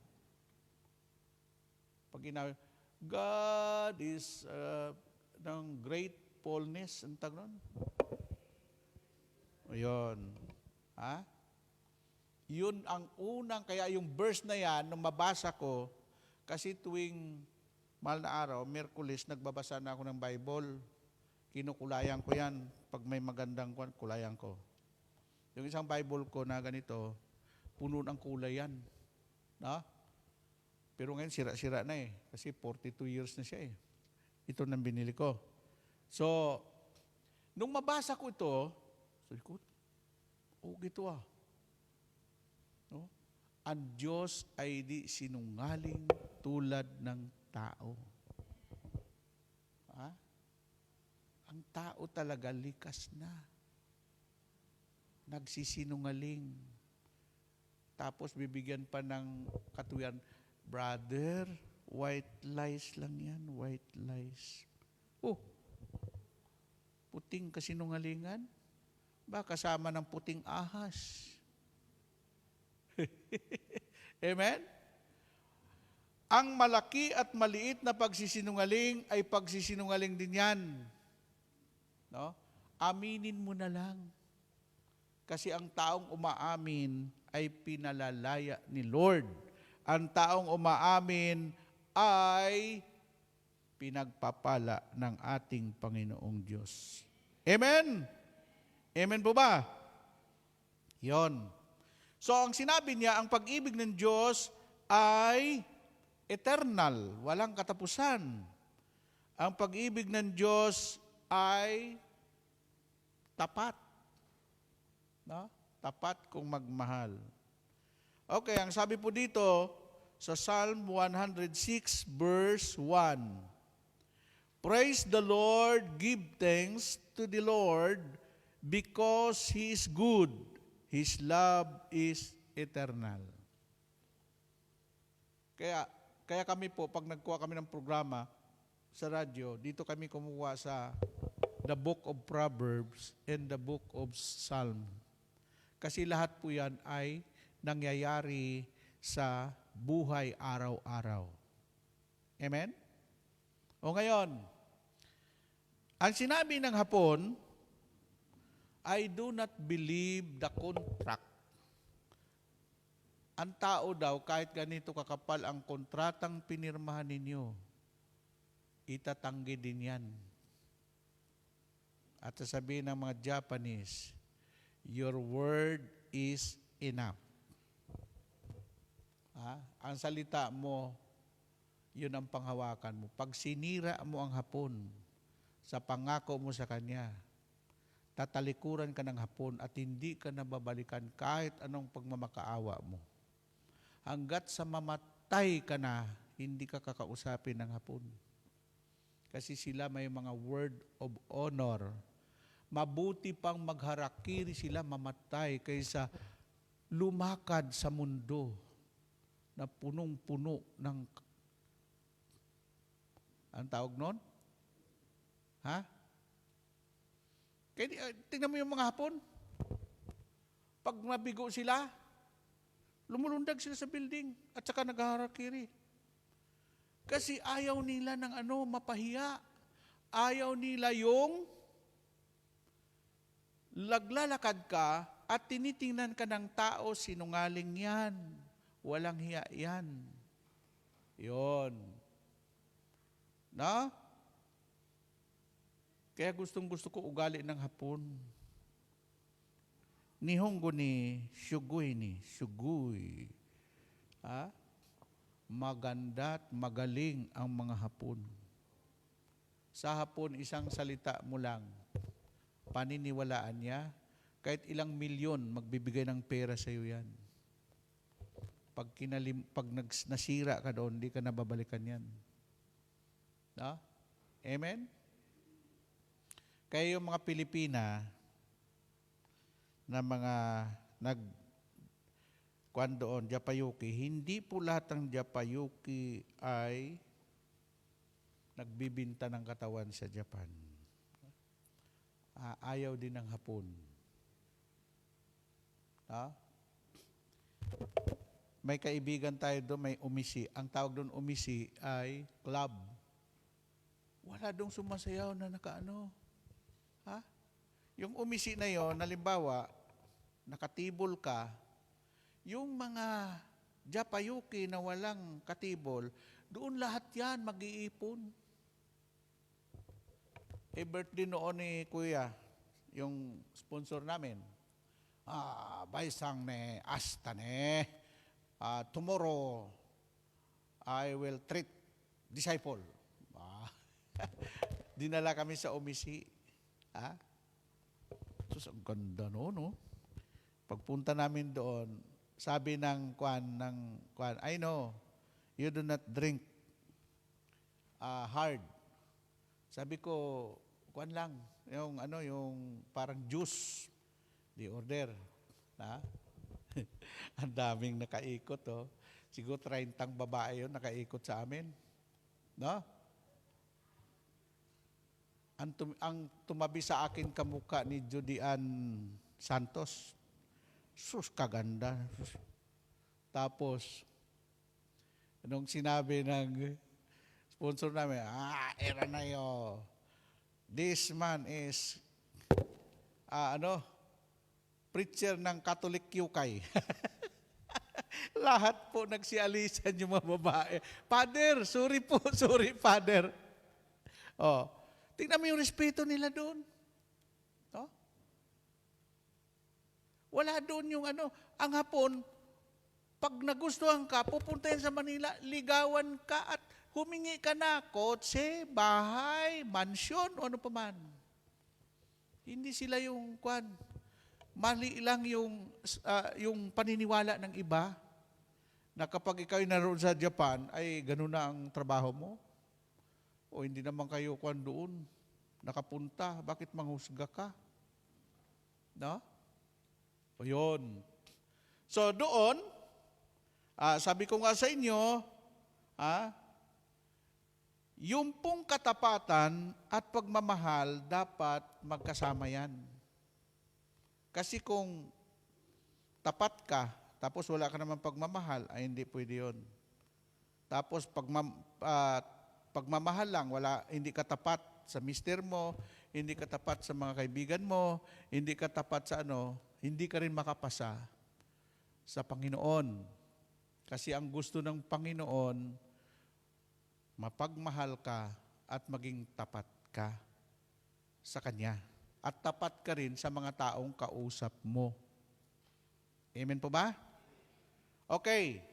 Pag God is ng gratefulness, ang tawag nun? Ayun. Ha? Yun ang unang, kaya yung verse na yan, nung mabasa ko, kasi tuwing mahal na araw, Miyerkules, nagbabasa na ako ng Bible. Kinukulayan ko yan. Pag may magandang kulayan ko. Yung isang Bible ko na ganito, puno ng kulay yan. No? Pero ngayon, sira-sira na eh. Kasi 42 years na siya eh. Ito nang binili ko. So, nung mabasa ko ito, sabi ko, gito ah. No? Ang Diyos ay di sinungaling tulad ng tao. Ha? tao talaga likas na. Nagsisinungaling. Tapos bibigyan pa ng katuwiran, brother, white lies lang yan, white lies. Oh, puting kasinungalingan? Ba, kasama ng puting ahas. Amen? Ang malaki at maliit na pagsisinungaling ay pagsisinungaling din yan. No? Aminin mo na lang. Kasi ang taong umaamin ay pinalalaya ni Lord. Ang taong umaamin ay pinagpapala ng ating Panginoong Diyos. Amen? Amen po ba? Yon. So ang sinabi niya, ang pag-ibig ng Diyos ay eternal, walang katapusan. Ang pag-ibig ng Diyos ay tapat. No? Tapat kung magmahal. Okay, ang sabi po dito sa Psalm 106 verse 1. Praise the Lord, give thanks to the Lord because He is good. His love is eternal. Kaya kami po, pag nagkuha kami ng programa sa radyo, dito kami kumuha sa the book of Proverbs and the book of Psalm. Kasi lahat po yan ay nangyayari sa buhay araw-araw. Amen? O ngayon, ang sinabi ng Hapon, I do not believe the contract. Ang tao daw, kahit ganito kakapal ang kontratang pinirmahan ninyo, itatanggi din yan. At sasabihin ng mga Japanese, your word is enough. Ang salita mo, yun ang panghawakan mo. Pag sinira mo ang Hapon sa pangako mo sa Kanya, tatalikuran ka ng Hapon at hindi ka nababalikan kahit anong pagmamakaawa mo. Hanggat sa mamatay ka na, hindi ka kakausapin ng Hapon. Kasi sila may mga word of honor. Mabuti pang magharakiri sila mamatay kaysa lumakad sa mundo na punong-puno ng... Ang tawag nun? Ha? Kaya tingnan mo yung mga Hapon. Pag mabigo sila, lumulundag sila sa building at saka naghaharakiri. Kasi ayaw nila ng mapahiya. Ayaw nila yung laglalakad ka at tinitingnan ka ng tao, sinungaling yan. Walang hiya yan. Yun. Na? Kaya gustong-gusto ko ugali ng Hapon. Nihongo ni Shugui. Maganda at magaling ang mga Hapon. Sa Hapon, isang salita mo lang, paniniwalaan niya, kahit ilang milyon, magbibigay ng pera sa iyo yan. Pag nasira ka doon, hindi ka nababalikan yan. No? Amen? Kaya yung mga Pilipina na mga kuwan doon, Japayuki, hindi po lahat ng Japayuki ay nagbibinta ng katawan sa Japan. Ayaw din ng Hapon. May kaibigan tayo doon, may umisi. Ang tawag doon umisi ay club. Wala doon sumasayaw na nakaano. Yung umisi na yon, halimbawa, nakatibol ka, yung mga Japayuki na walang katibol, doon lahat yan mag-iipon. Birthday noon ni Kuya, yung sponsor namin. Baisang ne, asta ne, tomorrow, I will treat disciple. Dinala kami sa umisi. Sus, ang ganda no? Pagpunta namin doon, sabi ng kwan, I know, you do not drink hard. Sabi ko, kuan lang, yung ano, yung parang juice, di order. Na? Ang daming nakaikot, oh. Siguro 30 babae yun nakaikot sa amin. No? Ang tumabi sa akin kamukha ni Judian Santos. Sus, kaganda. Tapos, nung sinabi ng sponsor namin, era na yo. This man is, preacher ng Catholic QKay. Lahat po nagsialisan yung mga babae. Father, sorry po, sorry, Father. Oh, tingnan mo yung respeto nila doon. No? Wala doon yung ano, ang hapon, pag nagustuhan ka, pupunta yan sa Manila, ligawan ka at humingi ka na kotse, bahay, mansyon, o ano pa man. Hindi sila yung kwan. Mali lang yung paniniwala ng iba na kapag ikaw ay naroon sa Japan, ay ganun na ang trabaho mo. O hindi naman kayo kwan doon, nakapunta, bakit manghusga ka? No? O yun. So doon, sabi ko nga sa inyo, yung pong katapatan at pagmamahal dapat magkasama yan. Kasi kung tapat ka, tapos wala ka naman pagmamahal, ay hindi pwede yun. Tapos pagmamahal lang, hindi ka tapat sa mister mo, hindi ka tapat sa mga kaibigan mo, hindi ka tapat sa hindi ka rin makapasa sa Panginoon. Kasi ang gusto ng Panginoon, mapagmahal ka at maging tapat ka sa Kanya. At tapat ka rin sa mga taong kausap mo. Amen po ba? Okay.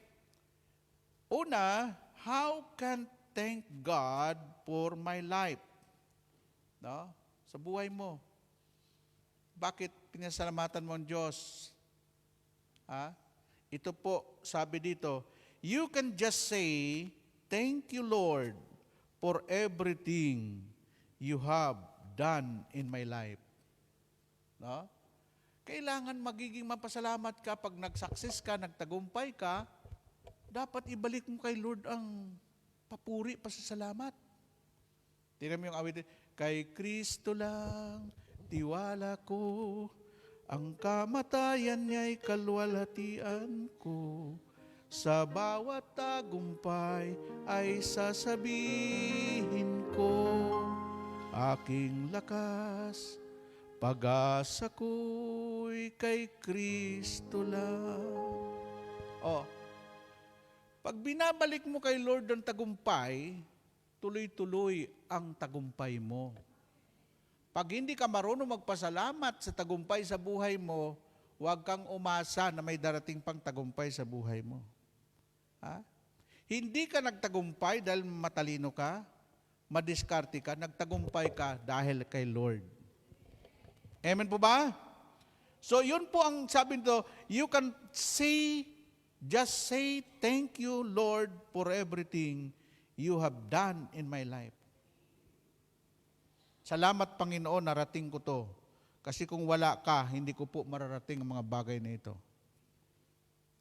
Una, how can thank God for my life? No? Sa buhay mo. Bakit pinasalamatan mo ang Diyos? Ito po, sabi dito, you can just say, thank you Lord for everything you have done in my life. No? Kailangan magiging mapasalamat ka pag nag-success ka, nagtagumpay ka, dapat ibalik mo kay Lord ang papuri, pasasalamat. Tingnan mo yung awit, kay Kristo lang, tiwala ko, ang kamatayan niya'y kalwalhatian ko. Sa bawat tagumpay ay sasabihin ko, aking lakas, pag-asa ko'y kay Kristo lang. Pag binabalik mo kay Lord ang tagumpay, tuloy-tuloy ang tagumpay mo. Pag hindi ka marunong magpasalamat sa tagumpay sa buhay mo, huwag kang umasa na may darating pang tagumpay sa buhay mo. Hindi ka nagtagumpay dahil matalino ka, madiskarte ka, nagtagumpay ka dahil kay Lord. Amen po ba? So yun po ang sabi nito, you can say, just say, thank you Lord for everything you have done in my life. Salamat Panginoon, narating ko to. Kasi kung wala ka, hindi ko po mararating ang mga bagay na ito.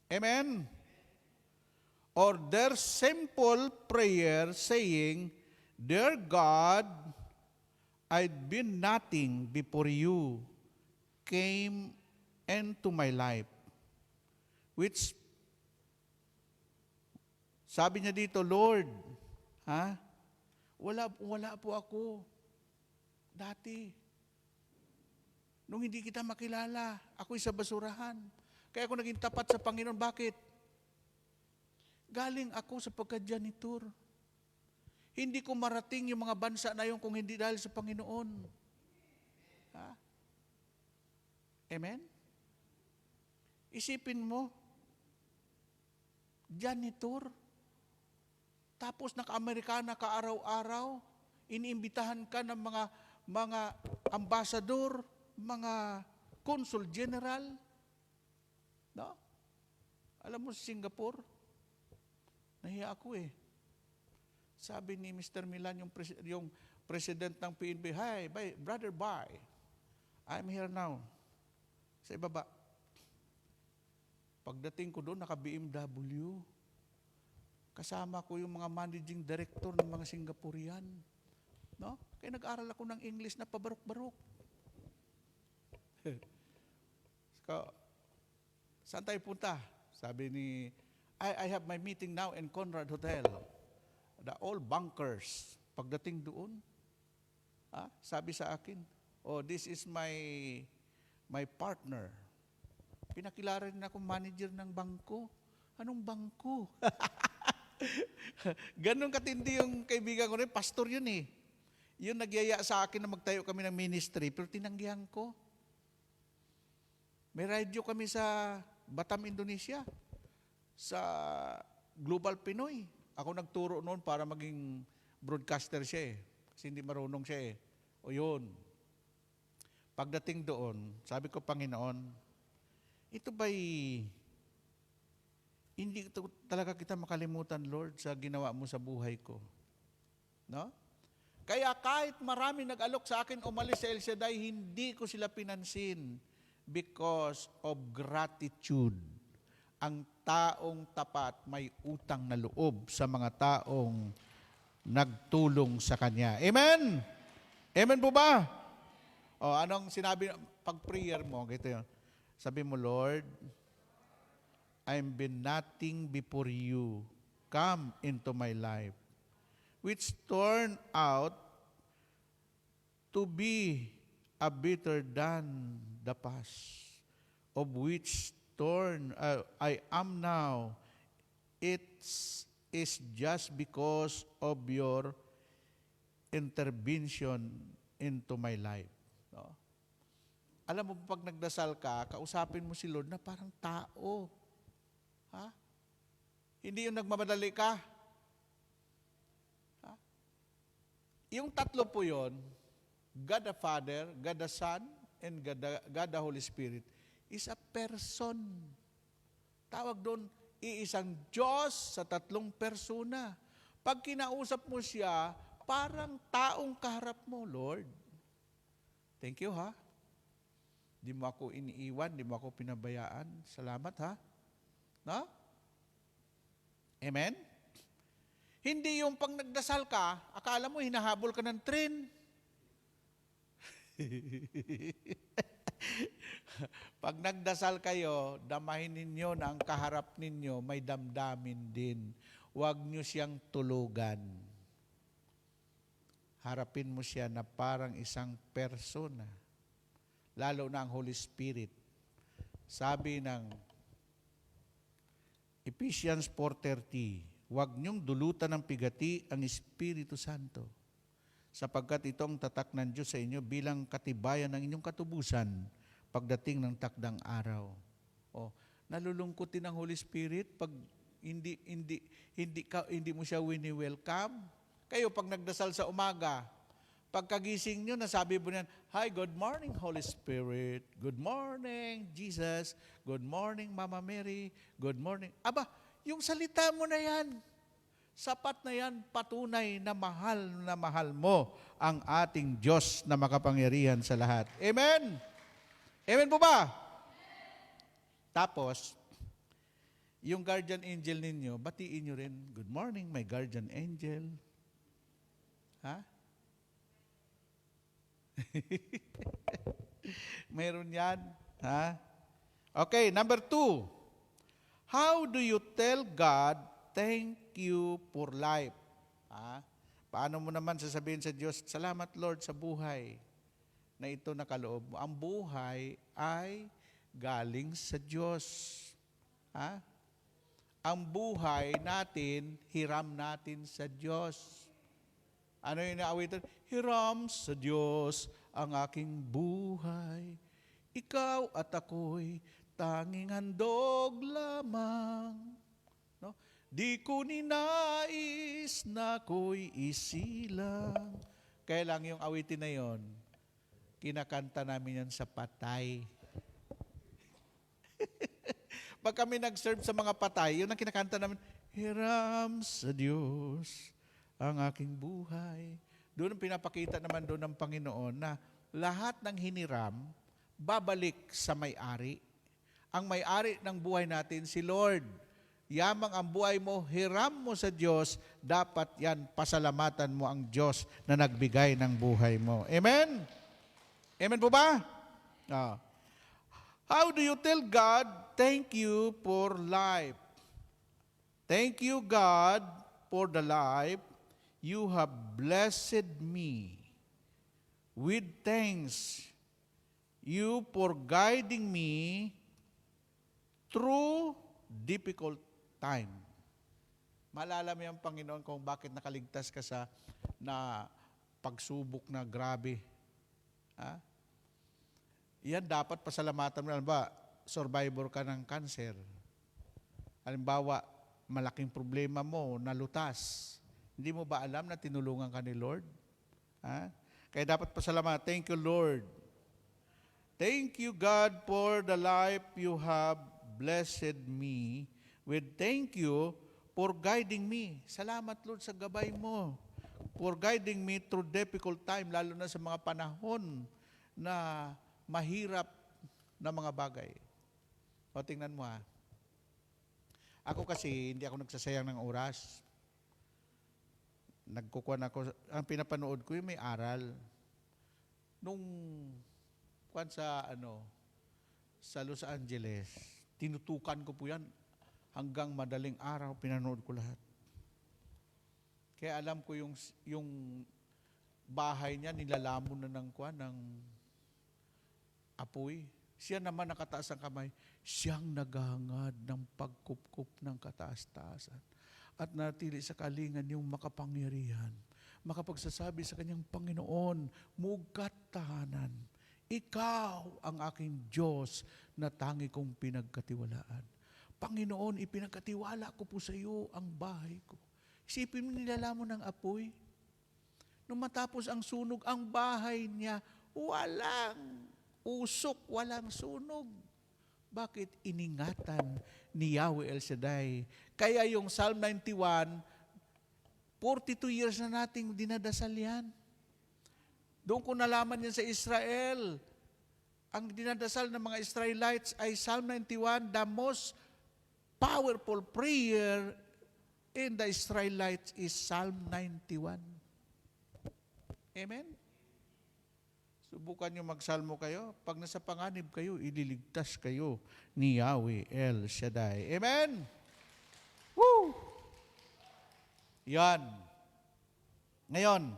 Amen? Or their simple prayer saying, Dear God, I'd been nothing before you came into my life. Which, sabi niya dito, Lord, wala po ako dati. Nung hindi kita makilala, ako'y sa basurahan. Kaya ako naging tapat sa Panginoon. Bakit? Galing ako sa pagka-janitor. Hindi ko marating yung mga bansa na yun kung hindi dahil sa Panginoon. Amen? Isipin mo, janitor, tapos naka-Amerikana ka araw-araw, iniimbitahan ka ng mga ambasador, mga consul general. No? Alam mo sa Singapore, nahiya ako Sabi ni Mr. Milan, yung president ng PNP, "Hi, brother, bye. I'm here now." Sa ibaba. Pagdating ko doon, naka-BMW. Kasama ko yung mga managing director ng mga Singaporean. No? Kaya nag-aral ako ng English na pabarok-barok. Saan tayo punta? Sabi ni, I have my meeting now in Conrad Hotel. The all bankers. Pagdating doon, sabi sa akin, "Oh, this is my partner." Pinakilala rin ako manager ng bangko. Anong bangko? Ganon katindi yung kaibigan ko rin. Pastor yun eh. Yun nagyaya sa akin na magtayo kami ng ministry, pero tinanggihan ko. May radyo kami sa Batam, Indonesia. Sa Global Pinoy. Ako nagturo noon para maging broadcaster siya eh. Kasi hindi marunong siya eh. O yun. Pagdating doon, sabi ko, "Panginoon, ito ba'y hindi talaga kita makalimutan, Lord, sa ginawa mo sa buhay ko." No? Kaya kahit marami nag-alok sa akin umalis sa El Shaddai, hindi ko sila pinansin because of gratitude. Ang taong tapat may utang na loob sa mga taong nagtulong sa kanya. Amen? Amen po ba? O, anong sinabi pag prayer mo? Ganito yun. Sabi mo, "Lord, I'm been nothing before you. Come into my life." Which turned out to be a better than the past, of which I am now. Is just because of your intervention into my life. No? Alam mo, pag nagdasal ka, kausapin mo si Lord na parang tao. Ha? Hindi yung nagmamadali ka. Ha? Yung tatlo po yun, God the Father, God the Son, and God the Holy Spirit, is a person. Tawag doon, iisang Diyos sa tatlong persona. Pag kinausap mo siya, parang taong kaharap mo, "Lord, thank you ha. Di mo ako iniiwan, di mo ako pinabayaan. Salamat ha." No? Amen? Hindi yung pag nagdasal ka, akala mo hinahabol ka ng train. Pag nagdasal kayo, damahin ninyo na ang kaharap ninyo may damdamin din. Huwag nyo siyang tulugan. Harapin mo siya na parang isang persona. Lalo na ang Holy Spirit. Sabi ng Ephesians 4:30, "Huwag niyong dulutan ng pigati ang Espiritu Santo, sapagkat ito ang tatak ng Diyos sa inyo bilang katibayan ng inyong katubusan pagdating ng takdang araw." O, nalulungkot din ang Holy Spirit pag hindi mo siya wini-welcome. Kayo pag nagdasal sa umaga, pagkagising nyo, nasabi mo niyan, "Hi, good morning, Holy Spirit. Good morning, Jesus. Good morning, Mama Mary. Good morning." Aba, yung salita mo na yan, sapat na yan, patunay na mahal mo ang ating Diyos na makapangyarihan sa lahat. Amen? Amen po ba? Tapos, yung guardian angel ninyo, batiin nyo rin, "Good morning, my guardian angel." Ha? Mayroon yan. Ha? Okay, number 2. How do you tell God, "Thank you for life"? Ha? Paano mo naman sasabihin sa Diyos, "Salamat Lord sa buhay na ito nakaloob mo." Ang buhay ay galing sa Diyos. Ha? Ang buhay natin, hiram natin sa Diyos. Ano yung naawitan? "Hiram sa Diyos ang aking buhay. Ikaw at ako'y tanging handog lamang. No? Di ko ninais na ako'y isilang." Kaya lang yung awitin na yon, kinakanta namin yan sa patay. Pag kami nag-serve sa mga patay, yun ang kinakanta namin, "Hiram sa Diyos ang aking buhay. Doon ang pinapakita naman doon ng Panginoon na lahat ng hiniram, babalik sa may-ari. Ang may-ari ng buhay natin, si Lord. Yamang ang buhay mo, hiram mo sa Diyos, dapat yan, pasalamatan mo ang Diyos na nagbigay ng buhay mo. Amen? Amen po ba? Ah. How do you tell God, thank you for life? Thank you, God, for the life you have blessed me. With thanks, you for guiding me through difficult time. Malala mo yung Panginoon kung bakit nakaligtas ka sa na pagsubok na grabe. Ha? Yan dapat pasalamatan mo. Halimbawa, survivor ka ng cancer. Halimbawa, malaking problema mo, nalutas. Hindi mo ba alam na tinulungan ka ni Lord? Ha? Kaya dapat pasalamatan. Thank you, Lord. Thank you, God, for the life you have blessed me with thank you for guiding me. Salamat, Lord, sa gabay mo. For guiding me through difficult time, lalo na sa mga panahon na mahirap na mga bagay. O, tingnan mo ha. Ako kasi, hindi ako nagsasayang ng oras. Nagkukuhan ako, ang pinapanood ko yung may aral. Nung sa Los Angeles, tinutukan ko po yan hanggang madaling araw, pinanood ko lahat. Kaya alam ko yung bahay niya, nilalamon na ng apoy. Siya naman nakataas ang kamay, siyang naghahangad ng pagkupkup ng kataas-taasan at natili sa kalingan yung makapangyarihan, makapagsasabi sa kanyang Panginoon, mugat tahanan, ikaw ang aking Diyos na tangi kong pinagkatiwalaan. Panginoon, ipinagkatiwala ko po sa iyo ang bahay ko. Isipin mo, nilalamon ng apoy. Nung matapos ang sunog, ang bahay niya, walang usok, walang sunog. Bakit? Iningatan ni Yahweh El Shaddai. Kaya yung Psalm 91, 42 years na nating dinadasal yan. Doon ko nalaman yan sa Israel. Ang dinadasal ng mga Israelites ay Psalm 91, the most powerful prayer in the Israelites is Psalm 91. Amen? Subukan nyo magsalmo kayo. Pag nasa panganib kayo, ililigtas kayo ni Yahweh El Shaddai. Amen? Woo! Yan. Ngayon,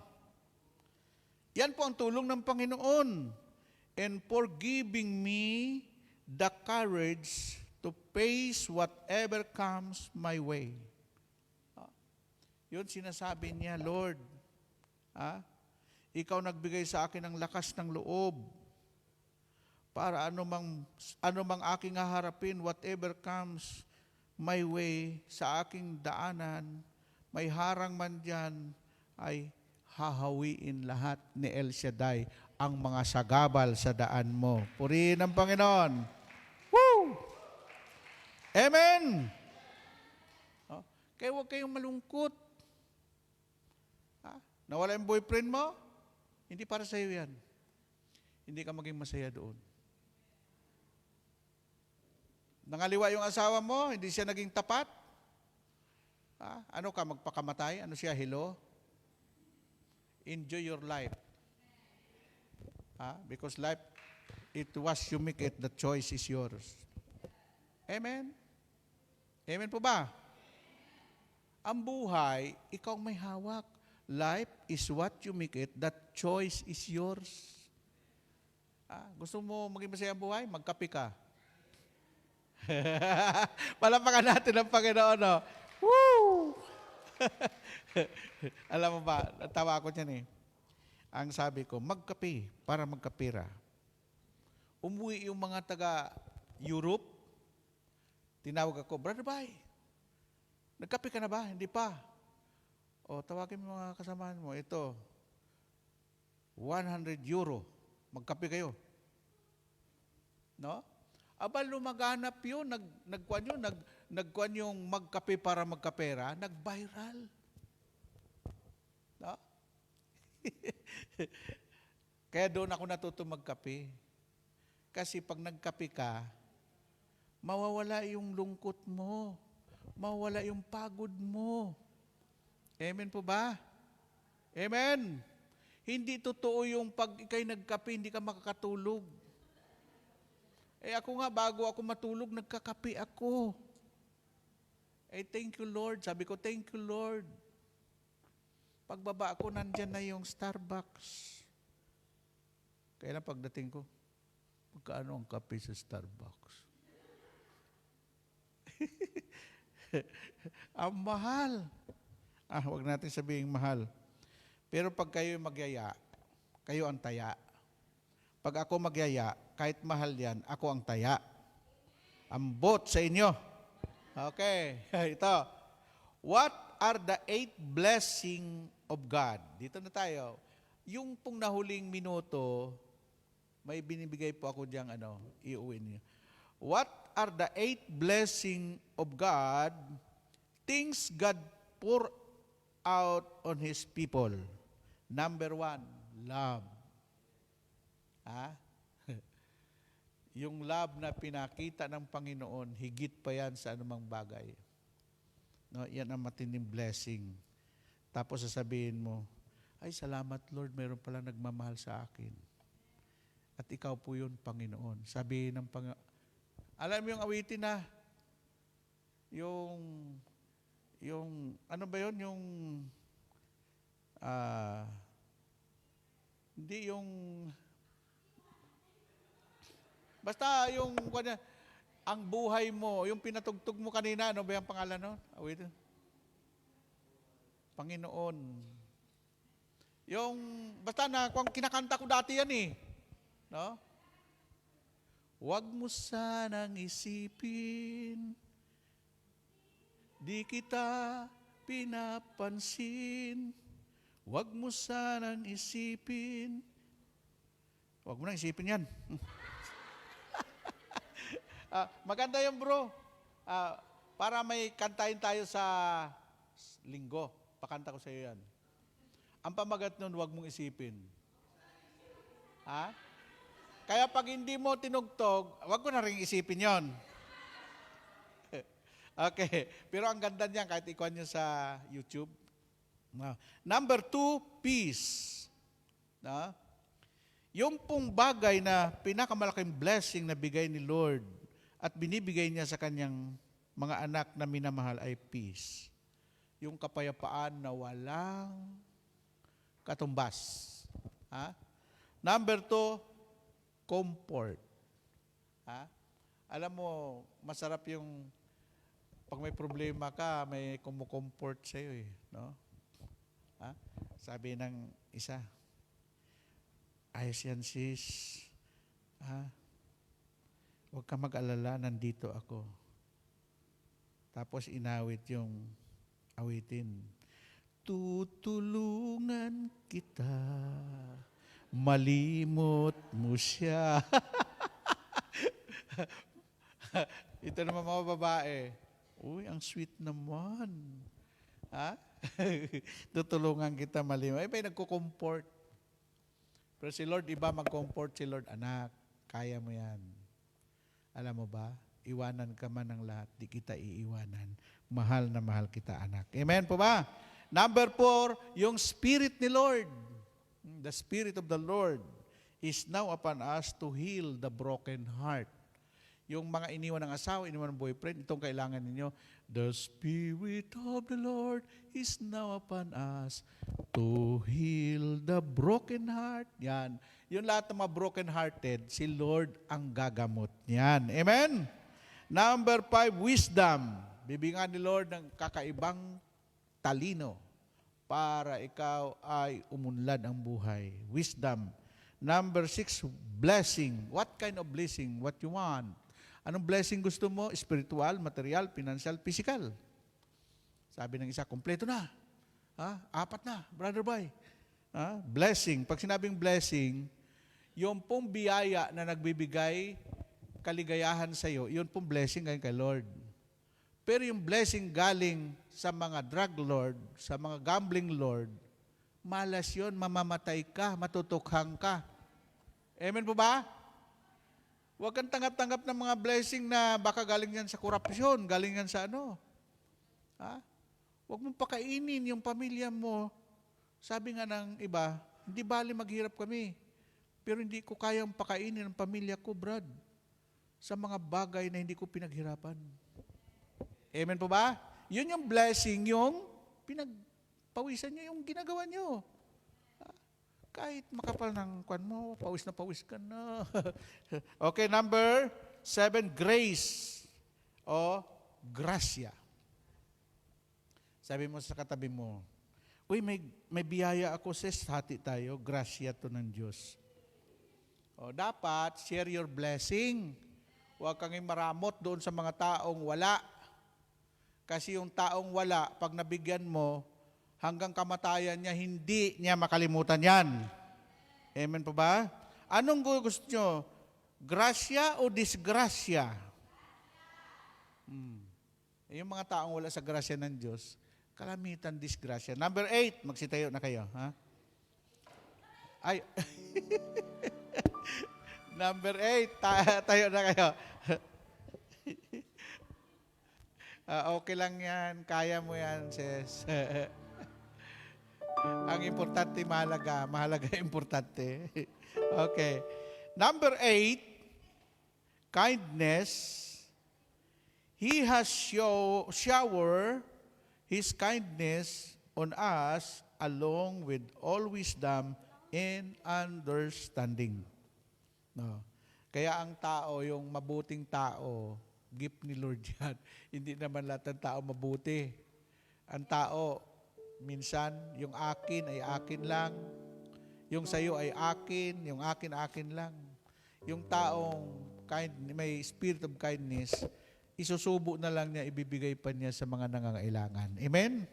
yan po ang tulong ng Panginoon. And for giving me the courage to face whatever comes my way. Yun sinasabi niya, Lord, ikaw nagbigay sa akin ng lakas ng loob para anumang aking haharapin, whatever comes my way, sa aking daanan, may harang man dyan, ay hahawiin lahat ni El Shaddai ang mga sagabal sa daan mo. Purihin ang Panginoon. Woo! Amen! Kaya huwag kayong malungkot. Nawala yung boyfriend mo? Hindi para sa iyo yan. Hindi ka maging masaya doon. Nangaliwa yung asawa mo, hindi siya naging tapat. Ano ka, magpakamatay? Ano siya, hello? Enjoy your life. Because life, it was you make it, the choice is yours. Amen? Amen po ba? Ang buhay, ikaw may hawak. Life is what you make it. That choice is yours. Gusto mo maging masaya ang buhay? Magkape ka. Palapakan natin ang Panginoon. No? Woo! Alam mo ba, natawa ako dyan eh. Ang sabi ko, magkape para magkapira. Umuwi yung mga taga-Europe. Tinawag ako, Brother Bay, nagkape ka na ba? Hindi pa. O, tawagin mo mga kasamahan mo. Ito, 100 euro. Magkape kayo. No? Aba, lumaganap yun. Nagkuhan yung magkape para magkapera. Nag-viral. Kaya doon ako natuto magkape. Kasi pag nagkape ka, mawawala yung lungkot mo. Mawawala yung pagod mo. Amen po ba? Amen. Hindi totoo yung pag ikay nagkape, hindi ka makakatulog. Ako nga, bago ako matulog, nagkakape ako. Thank you Lord. Sabi ko, thank you Lord. Pagbaba ako, nandyan na yung Starbucks. Kaya lang pagdating ko, magkano ang kape sa Starbucks? Ang mahal. Wag natin sabihin mahal. Pero pag kayo magyaya, kayo ang taya. Pag ako magyaya, kahit mahal yan, ako ang taya. Ang bot sa inyo. Okay, ito. What are the 8 blessing of God? Dito na tayo. Yung pong nahuling minuto, may binibigay po ako diyang iuwi niyo. What are the 8 blessing of God? Things God pour out on His people. Number 1, love. Yung love na pinakita ng Panginoon, higit pa yan sa anumang bagay. No, yan ang matinding blessing. Tapos sasabihin mo, ay salamat Lord, mayroon pala nagmamahal sa akin. At ikaw po yun, Panginoon. Sabihin ng alam mo yung awitin na, yung ano ba yun, yung, hindi yung, basta yung, ang buhay mo, yung pinatugtog mo kanina, ano ba yung pangalan nun? Awitin. Panginoon. Yung, basta na, kung kinakanta ko dati yan eh. No? Huwag mo sanang isipin, di kita pinapansin. Huwag mo sanang isipin. Huwag mo nang isipin yan. Maganda yan bro. Para may kantahin tayo sa linggo. Pakanta ko sa iyo yan. Ang pamagat nun, huwag mong isipin. Kaya pag hindi mo tinugtog, huwag ko na rin isipin yon. Okay. Pero ang ganda niyan, kahit ikuha nyo sa YouTube. Number 2, peace. Yung pong bagay na pinakamalaking blessing na bigay ni Lord at binibigay niya sa kanyang mga anak na minamahal ay peace. Yung kapayapaan na walang katumbas. Number 2, comfort. Alam mo, masarap yung pag may problema ka, may kumukomfort sa'yo eh. No? Sabi ng isa, ayos yan sis. Huwag ka mag-alala, nandito ako. Tapos inawit yung awitin. Tutulungan kita, malimot mo siya. Ito naman mga babae. Uy, ang sweet naman. Tutulungan kita malimot. May nagko-comfort. Pero si Lord, iba mag-comfort si Lord, anak, kaya mo yan. Alam mo ba, iwanan ka man ng lahat, di kita iiwanan. Mahal na mahal kita, anak. Amen po ba? Number 4, yung Spirit ni Lord. The Spirit of the Lord is now upon us to heal the broken heart. Yung mga iniwan ng asawa, iniwan ng boyfriend, itong kailangan ninyo. The Spirit of the Lord is now upon us to heal the broken heart. Yan. Yung lahat ng mga broken-hearted, si Lord ang gagamot niyan. Amen? Number 5, wisdom. Bibigyan ni Lord ng kakaibang talino para ikaw ay umunlad ang buhay. Wisdom. Number 6, blessing. What kind of blessing? What you want? Anong blessing gusto mo? Spiritual, material, financial, physical. Sabi ng isa, kompleto na. 4 na, brother boy. Blessing. Pag sinabing blessing, yung pong biyaya na nagbibigay kaligayahan sa iyo, yun pong blessing galing kay Lord. Pero yung blessing galing sa mga drug lord, sa mga gambling lord, malas yun, mamamatay ka, matutukhang ka. Amen po ba? Huwag kang tanggap-tanggap ng mga blessing na baka galing yan sa korupsyon, galing yan sa ano. Ha? Huwag mong pakainin yung pamilya mo. Sabi nga ng iba, hindi bali maghirap kami, pero hindi ko kayang pakainin ang pamilya ko, Brad, sa mga bagay na hindi ko pinaghirapan. Amen po ba? Yun yung blessing, yung pinagpawisan nyo, yung ginagawa nyo. Kahit makapal ng kwan mo, pawis na pawis ka na. Okay, number 7, grace o grasya. Sabi mo sa katabi mo, uy, may biyaya ako, sis, hati tayo, grasya to ng Diyos. O, dapat, share your blessing. Huwag kang maramot doon sa mga taong wala. Kasi yung taong wala, pag nabigyan mo, hanggang kamatayan niya, hindi niya makalimutan yan. Amen po ba? Anong gusto nyo? Grasya o disgrasya? Yung mga taong wala sa grasya ng Diyos, kalamitan disgrasya. Number 8, magsitayo na kayo. Ha? Ay, Number 8, tayo na kayo. Okay lang yan, kaya mo yan, sis. Ang importante, mahalaga. Mahalaga, importante. Okay. Number 8, kindness. He has shower His kindness on us along with all wisdom and understanding. No. Kaya ang tao, yung mabuting tao, gift ni Lord yan. Hindi naman lahat ng tao mabuti. Ang tao, minsan, yung akin ay akin lang. Yung sayo ay akin, yung akin lang. Yung taong may spirit of kindness, isusubo na lang niya, ibibigay pa niya sa mga nangangailangan. Amen?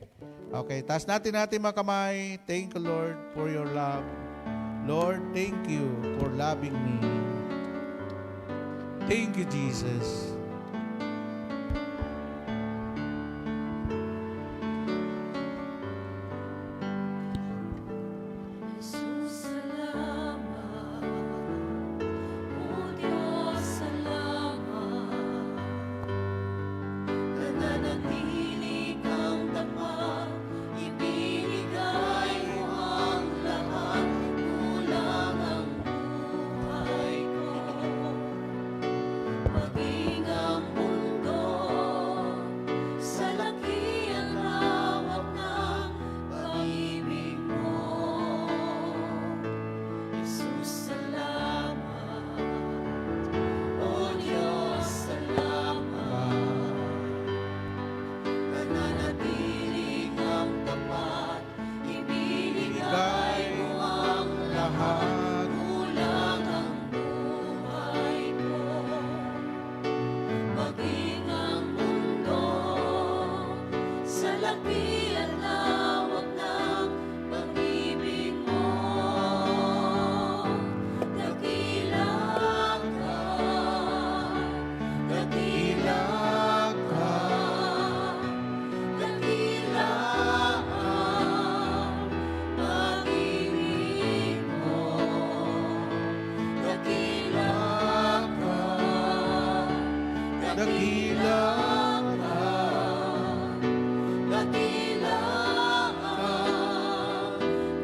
Okay, taas natin mga kamay. Thank you, Lord, for your love. Lord, thank you for loving me. Thank you, Jesus. Jesus, salamat. O Diyos, salamat. Nananatili kang tapat, ibinigay mo ang lahat, kulang ang buhay ko. Maging ang mundo, sa laki at lawak ng pag-ibig mo. Jesus, salamat. O Diyos, salamat. Nananatili kang tapat, ibinigay mo ang lahat, kulang ang buhay ko. Maging ang mundo, sa laki at lawak ng pag-ibig mo. Dakila ka, dakila ka, dakila ang pag-ibig mo. Dakila ka, Dakila ka, dakila ang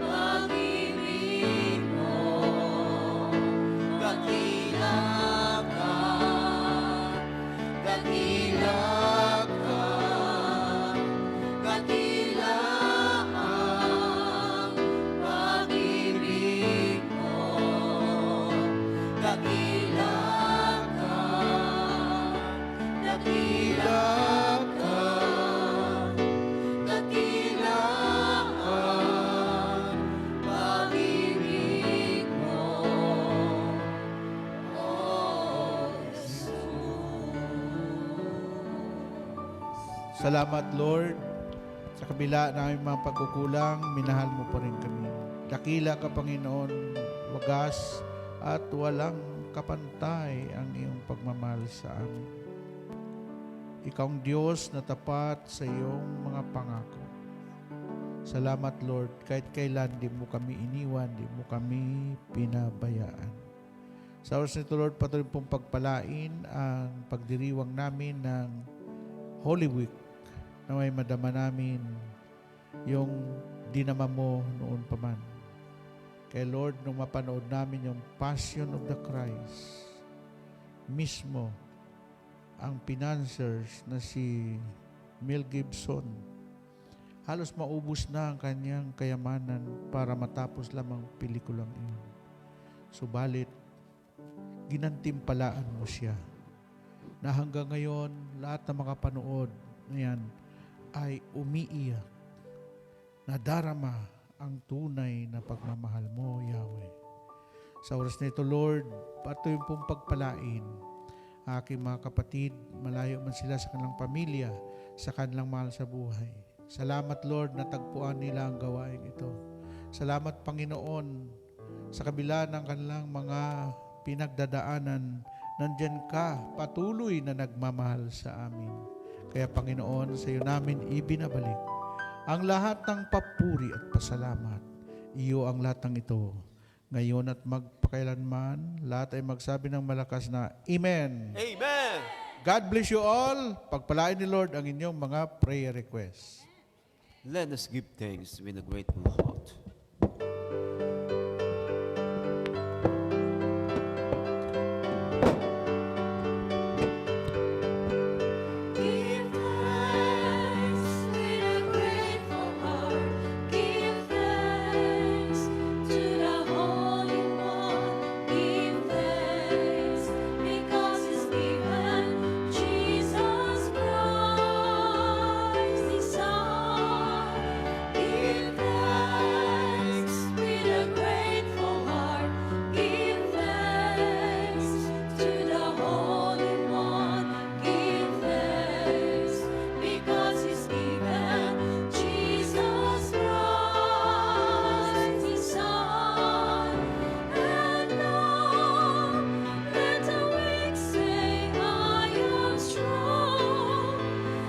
pag-ibig mo. Dakila ka, dakila ka, dakila ang pag-ibig mo. Dakila ka, dakila ka, dakila ang pag-ibig mo. Oh, Salamat, Lord. Sa kabila ng aming mga pagkukulang, minahal mo pa rin kami. Dakila ka, Panginoon, wagas at walang kapantay ang iyong pagmamahal sa amin. Ikaw ang Diyos na tapat sa iyong mga pangako. Salamat, Lord. Kahit kailan, di mo kami iniwan, di mo kami pinabayaan. Sa oras nito, Lord, patuloy pong pagpalain ang pagdiriwang namin ng Holy Week na may madama namin yung dinama mo noon pa man. Kaya Lord, nung mapanood namin yung Passion of the Christ, mismo ang financiers na si Mel Gibson, halos maubos na ang kanyang kayamanan para matapos lamang pelikulang iyon. Subalit, ginantimpalaan mo siya na hanggang ngayon, lahat na makapanood na yan ay umiiyak, nadarama ang tunay na pagmamahal mo, Yahweh. Sa oras na ito, Lord, patuloy pong pagpalain aking mga kapatid, malayo man sila sa kanilang pamilya, sa kanilang mahal sa buhay. Salamat, Lord, na tagpuan nila ang gawain ito. Salamat, Panginoon, sa kabila ng kanilang mga pinagdadaanan, nandyan ka, patuloy na nagmamahal sa amin. Kaya, Panginoon, sa iyo namin ibinabalik ang lahat ng papuri at pasalamat. Iyo ang lahat ng ito. Ngayon at magpakailanman, lahat ay magsabi ng malakas na Amen. Amen. God bless you all. Pagpalain ni Lord ang inyong mga prayer requests. Let us give thanks with a grateful heart. Give thanks with a grateful heart. Give thanks to the Holy One. Give thanks because He's given Jesus Christ, His Son. Give thanks with a grateful heart. Give thanks to the Holy One. Give thanks because He's given Jesus Christ, His Son. And now let the weak say, I am strong.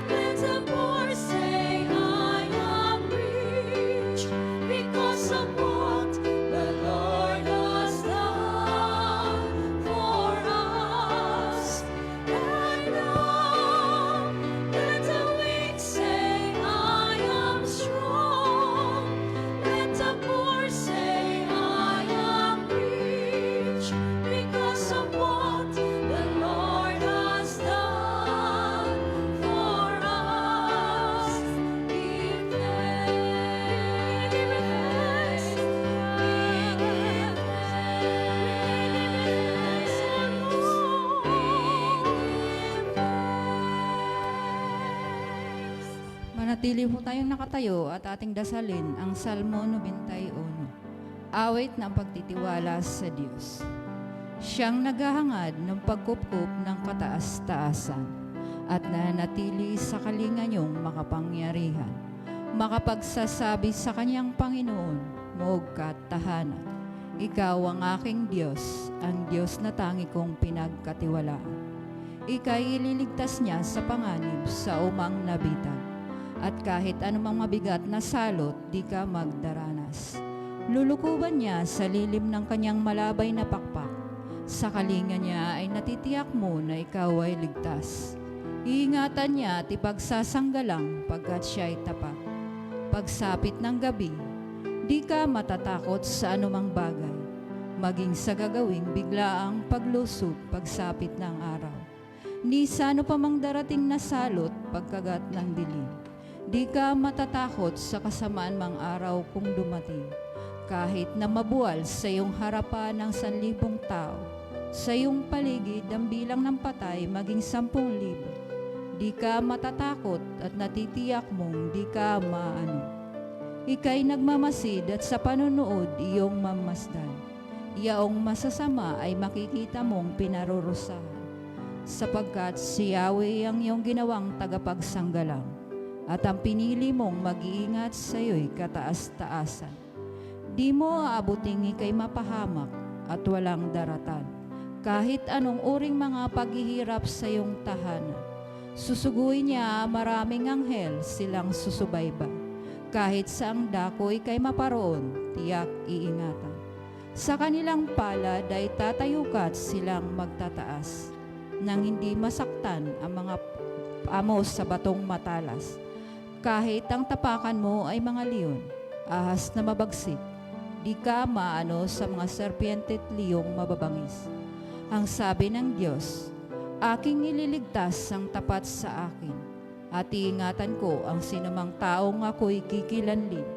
Let the poor say, I am rich, because of what the Lord has done for us. And now let the weak say, I am strong. Let the poor say, I am rich, because of what the Lord has done for us. Give thanks, give thanks, Manatili po tayong nakatayo at ating dasalin ang Salmo 91. Awit ng pagtitiwala sa Diyos. Siyang naghahangad ng pagkupkup ng kataas-taasan at nanatili sa kalinganyong makapangyarihan. Makapagsasabi sa kanyang Panginoon, Moog ka't tahanan. Ikaw ang aking Diyos, ang Diyos na tangi kong pinagkatiwalaan. Ika'y ililigtas niya sa panganib sa umang nabitan. At kahit anumang mabigat na salot, di ka magdaranas. Lulukuban niya sa lilim ng kanyang malabay na pakpak. Sa kalinga niya ay natitiyak mo na ikaw ay ligtas. Iingatan niya at ipagsasanggalang pagkat siya ay tapat. Pagsapit ng gabi, di ka matatakot sa anumang bagay. Maging sa gagawing biglaang paglusot pagsapit ng araw. Ni sa ano pa mang darating na salot pagkagat ng dilim. Di ka matatakot sa kasamaan mang araw kung dumating. Kahit na mabuwal sa iyong harapan ng 1,000 tao, sa iyong paligid ang bilang ng patay maging 10,000. Di ka matatakot at natitiyak mong di ka maano. Ika'y nagmamasid at sa panunood iyong mamasdan. Yaong masasama ay makikita mong pinarurusahan. Sapagkat si Yahweh ang iyong ginawang tagapagsanggalang. At ang pinili mong mag-iingat sa iyo'y kataas-taasan. Di mo aabuting ika'y mapahamak at walang daratan. Kahit anong uring mga paghihirap sa iyong tahanan. Susuguin niya maraming anghel silang susubaybay. Kahit saang dakoy kay maparoon, tiyak iingatan. Sa kanilang palad ay tatayukat silang magtataas, nang hindi masaktan ang mga amos sa batong matalas. Kahit ang tapakan mo ay mga leon, ahas na mabagsik, di ka maano sa mga serpiente at liyong mababangis. Ang sabi ng Diyos, aking ililigtas ang tapat sa akin, at iingatan ko ang sinumang taong ako'y kikilanlin.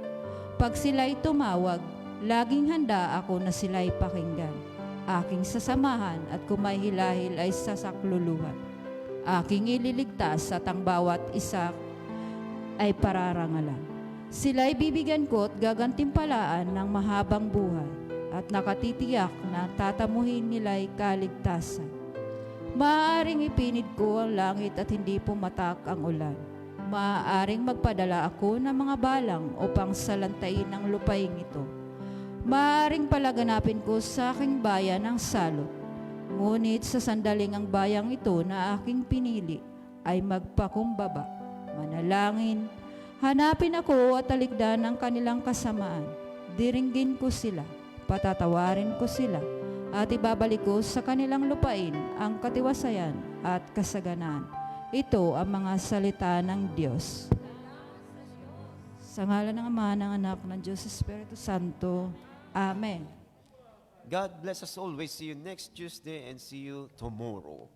Pag sila'y tumawag, laging handa ako na sila'y pakinggan. Aking sasamahan at kung may hilahil ay sasakluluhan. Aking ililigtas at ang bawat isa ay pararangalan. Sila'y bibigyan ko at gagantimpalaan ng mahabang buhay at nakatitiyak na tatamuhin nila'y kaligtasan. Maaaring ipinid ko ang langit at hindi pumatak ang ulan. Maaaring magpadala ako ng mga balang upang salantain ang lupaing ito. Maaaring palaganapin ko sa aking bayan ang salot. Ngunit sa sandaling ang bayang ito na aking pinili ay magpakumbaba, manalangin, hanapin ako at talikdan ang kanilang kasamaan. Diringgin ko sila, patatawarin ko sila, at ibabalik ko sa kanilang lupain ang katiwasayan at kasaganaan. Ito ang mga salita ng Diyos. Sa ngalan ng Ama, ng Anak, ng Diyos, Espiritu Santo. Amen. God bless us always. See you next Tuesday and see you tomorrow.